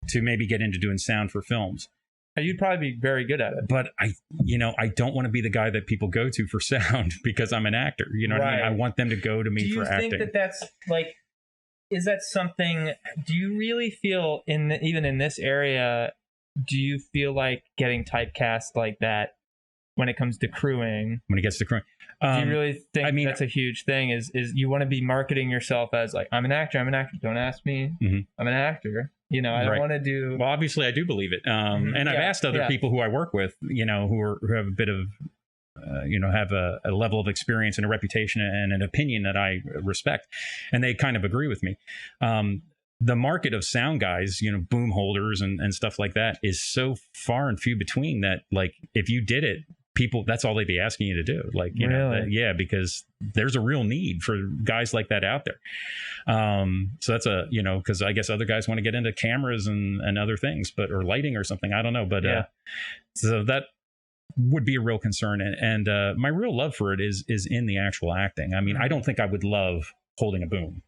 Speaker 1: to maybe get into doing sound for films.
Speaker 2: You'd probably be very good at it.
Speaker 1: But I don't want to be the guy that people go to for sound because I'm an actor. You know what I mean? I want them to go to me for acting.
Speaker 2: Do you think that's is that something, do you really feel even in this area, do you feel like getting typecast like that when it comes to crewing?
Speaker 1: When it gets to crewing,
Speaker 2: Do you really think that's a huge thing? Is you want to be marketing yourself as like, I'm an actor. Don't ask me. I'm an actor. You know, I don't want to do.
Speaker 1: Well, obviously, I do believe it. And I've asked other people who I work with, you know, who have a bit of, you know, have a level of experience and a reputation and an opinion that I respect, and they kind of agree with me. The market of sound guys, you know, boom holders and stuff like that is so far and few between that, like, if you did it, people, that's all they'd be asking you to do. Like, you know, because there's a real need for guys like that out there. So that's you know, because I guess other guys want to get into cameras and other things, or lighting or something. I don't know. But so that would be a real concern. And my real love for it is in the actual acting. I mean, I don't think I would love holding a boom.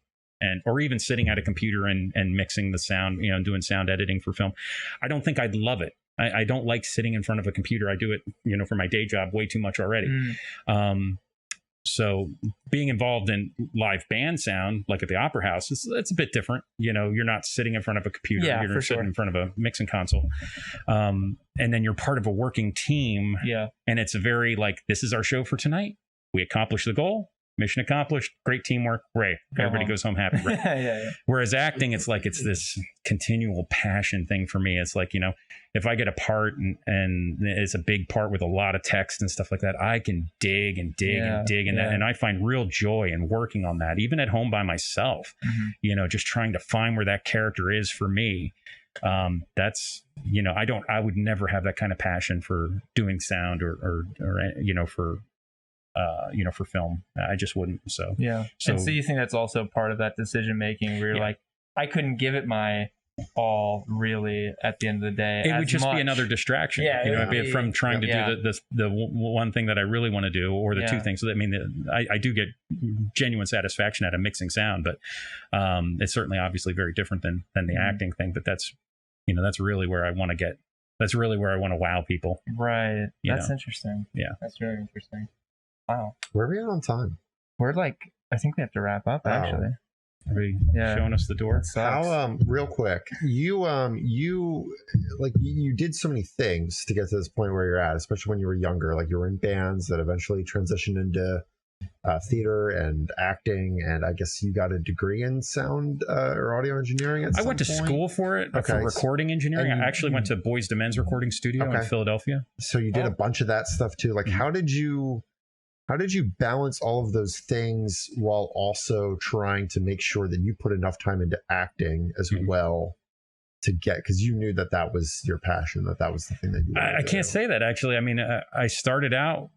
Speaker 1: Or even sitting at a computer and mixing the sound, you know, doing sound editing for film. I don't think I'd love it. I don't like sitting in front of a computer. I do it, you know, for my day job way too much already. So being involved in live band sound, like at the Opera House, it's a bit different. You know, you're not sitting in front of a computer. You're sitting in front of a mixing console. And then you're part of a working team. Yeah. And it's a very like, this is our show for tonight. We accomplished the goal. Mission accomplished. Great teamwork. Great. Everybody goes home happy. Right? Whereas acting, it's like it's this continual passion thing for me. It's like, you know, if I get a part and it's a big part with a lot of text and stuff like that, I can dig and dig and dig that, and I find real joy in working on that, even at home by myself. You know, just trying to find where that character is for me. That's, you know, I would never have that kind of passion for doing sound or you know, for you know, for film. I just wouldn't. So So
Speaker 2: you think that's also part of that decision making where you're like, I couldn't give it my all really at the end of the day.
Speaker 1: It would just be another distraction. You know, be from trying to do the one thing that I really want to do, or the two things. So I mean, I do get genuine satisfaction out of mixing sound, but it's certainly obviously very different than the acting thing. But that's, you know, that's really where I want to get. That's really where I want to wow people.
Speaker 2: Right. That's interesting. Yeah. That's really interesting. Wow.
Speaker 3: Where are we at on time?
Speaker 2: We're like, I think we have to wrap up actually.
Speaker 1: Are we showing us the door?
Speaker 3: How, real quick, you did so many things to get to this point where you're at, especially when you were younger. Like you were in bands that eventually transitioned into theater and acting, and I guess you got a degree in sound or audio engineering at some point?
Speaker 1: I went to school for it, for recording engineering. I actually went to Boys to Men's recording studio in Philadelphia.
Speaker 3: So you did a bunch of that stuff too. Like how did you balance all of those things while also trying to make sure that you put enough time into acting as well to get, because you knew that was your passion, that was the thing that you wanted
Speaker 1: I can't say that actually. I mean, I started out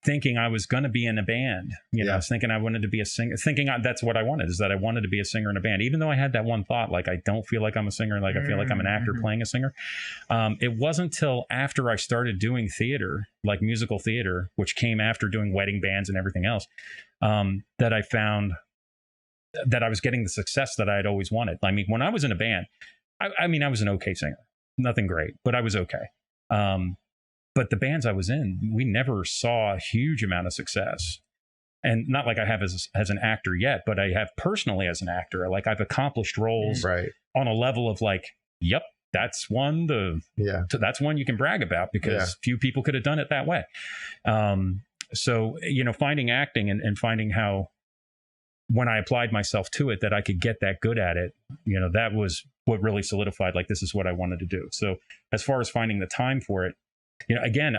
Speaker 1: thinking I was going to be in a band. You know, I was thinking I wanted to be a singer, that's what I wanted, is that I wanted to be a singer in a band, even though I had that one thought, like, I don't feel like I'm a singer. Like, I feel like I'm an actor playing a singer. It wasn't till after I started doing theater, like musical theater, which came after doing wedding bands and everything else, that I found that I was getting the success that I had always wanted. I mean, when I was in a band, I mean, I was an okay singer, nothing great, but I was okay. But the bands I was in, we never saw a huge amount of success. And not like I have as an actor yet, but I have personally as an actor. Like I've accomplished roles on a level of like, yep, that's one that's one you can brag about, because few people could have done it that way. So, you know, finding acting and finding how, when I applied myself to it, that I could get that good at it, you know, that was what really solidified, like, this is what I wanted to do. So as far as finding the time for it, you know, again,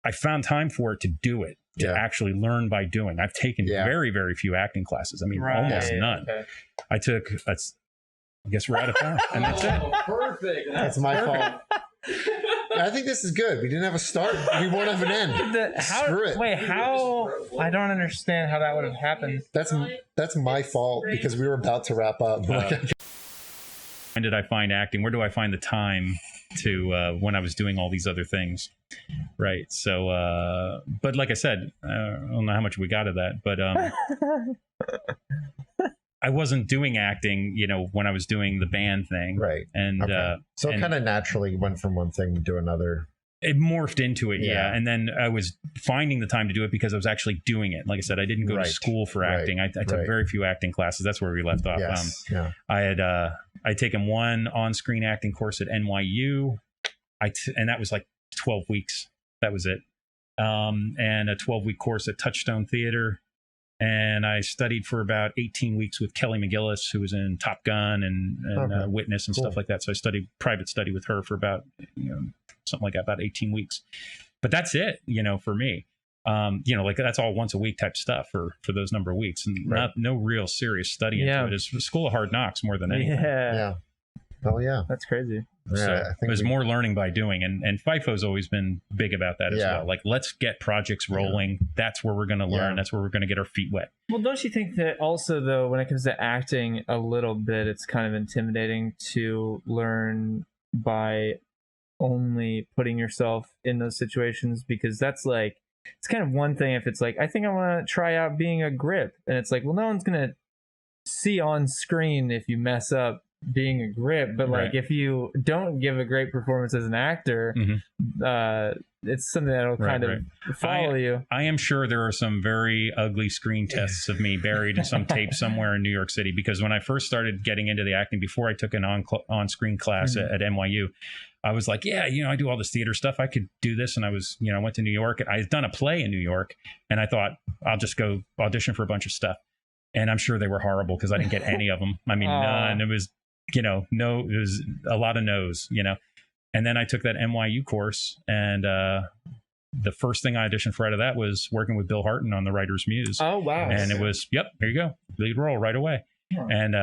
Speaker 1: I found time for it to do it, to actually learn by doing. I've taken very, very few acting classes. I mean, almost none. I took, I guess we're out of time. And that's it.
Speaker 3: Perfect. That's my fault. I think this is good. We didn't have a start. We won't have an end. Screw it.
Speaker 2: Wait, how? I don't understand how that would have happened.
Speaker 3: That's my fault, because we were about to wrap up.
Speaker 1: When did I find acting? Where do I find the time to when I was doing all these other things? Right. So, but like I said, I don't know how much we got of that, but I wasn't doing acting, you know, when I was doing the band thing.
Speaker 3: Right.
Speaker 1: And
Speaker 3: so it kind of naturally went from one thing to another.
Speaker 1: It morphed into it, and then I was finding the time to do it because I was actually doing it. Like I said, I didn't go to school for acting. I took very few acting classes. That's where we left off. I'd taken one on-screen acting course at NYU, and that was like 12 weeks. That was it. And a 12-week course at Touchstone Theater. And I studied for about 18 weeks with Kelly McGillis, who was in Top Gun and Witness and stuff like that. So I studied private study with her for about, something like that, about 18 weeks. But that's it, for me. Like that's all once a week type stuff for those number of weeks, and no real serious study into it. It's School of Hard Knocks more than anything.
Speaker 3: Yeah. Oh yeah,
Speaker 2: that's crazy.
Speaker 1: So I think it was more learning by doing, and FIFO's always been big about that as well. Like, let's get projects rolling. That's where we're going to learn. That's where we're going to get our feet wet.
Speaker 2: Well, don't you think that also, though, when it comes to acting a little bit, it's kind of intimidating to learn by only putting yourself in those situations? Because that's like, it's kind of one thing if it's like, I think I want to try out being a grip, and it's like, well, no one's going to see on screen if you mess up being a grip, but like if you don't give a great performance as an actor, it's something that'll kind of follow you. I am sure there are some very ugly screen tests of me buried in some tape somewhere in New York City, because when I first started getting into the acting, before I took an on-screen class at NYU, I was like, I do all this theater stuff. I could do this. And I was, I went to New York. I had done a play in New York, and I thought, I'll just go audition for a bunch of stuff. And I'm sure they were horrible because I didn't get any of them. I mean, none. It was, no, it was a lot of no's, And then I took that NYU course, and the first thing I auditioned for out of that was working with Bill Harton on The Writer's Muse. Oh, wow.
Speaker 1: And it was, here you go, lead role right away. Huh. And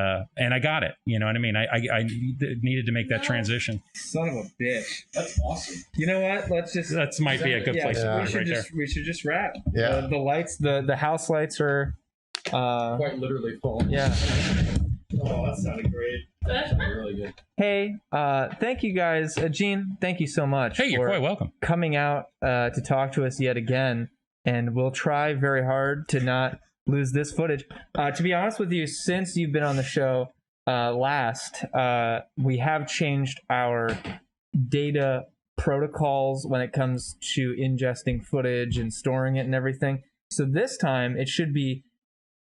Speaker 1: I got it. You know what I mean? I needed to make that transition.
Speaker 2: Son of a bitch. That's awesome. You know what? That might be a good place to be right there. We should just wrap. Yeah. The lights, the house lights are
Speaker 4: quite literally falling.
Speaker 2: Yeah.
Speaker 4: Oh, that sounded great. That's really good.
Speaker 2: Hey, thank you guys. Gene, thank you so much.
Speaker 1: Hey, you're quite welcome.
Speaker 2: Coming out to talk to us yet again. And we'll try very hard to not lose this footage. To be honest with you, since you've been on the show last, we have changed our data protocols when it comes to ingesting footage and storing it and everything. So this time it should be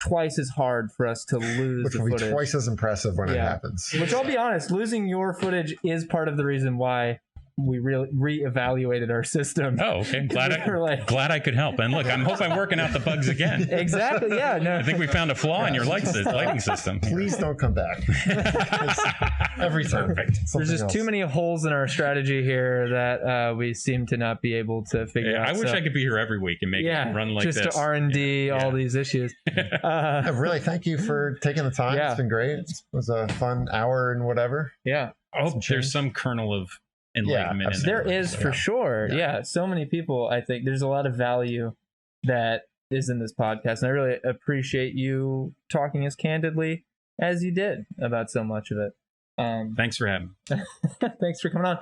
Speaker 2: twice as hard for us to lose
Speaker 3: which will be twice as impressive when it happens.
Speaker 2: Which, I'll be honest, losing your footage is part of the reason why we reevaluated our system.
Speaker 1: Oh, okay. Glad I could help. And look, I'm working out the bugs again.
Speaker 2: Exactly. Yeah. No.
Speaker 1: I think we found a flaw in your lighting system.
Speaker 3: Please don't come back. Every time.
Speaker 2: There's just too many holes in our strategy here that we seem to not be able to figure out.
Speaker 1: I wish I could be here every week and make it run like
Speaker 2: just
Speaker 1: this.
Speaker 2: Just R&D, all these issues.
Speaker 3: Really, thank you for taking the time. It's been great. It was a fun hour and whatever.
Speaker 2: Yeah.
Speaker 1: I hope there's some kernel of enlightenment in
Speaker 2: there is for sure. Yeah, so many people. I think there's a lot of value that is in this podcast, and I really appreciate you talking as candidly as you did about so much of it.
Speaker 1: Thanks for having me.
Speaker 2: Thanks for coming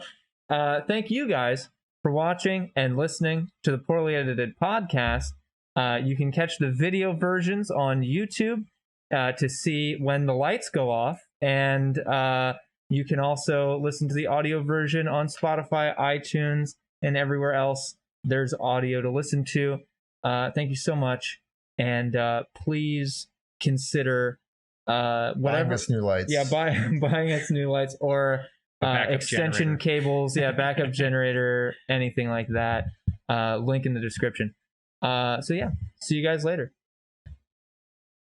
Speaker 2: on. Thank you guys for watching and listening to the Poorly Edited podcast. You can catch the video versions on YouTube to see when the lights go off, and you can also listen to the audio version on Spotify, iTunes, and everywhere else there's audio to listen to. Thank you so much. And please consider
Speaker 3: buying us new lights.
Speaker 2: Yeah, buying us new lights or extension cables. Yeah, backup generator, anything like that. Link in the description. So yeah, see you guys later.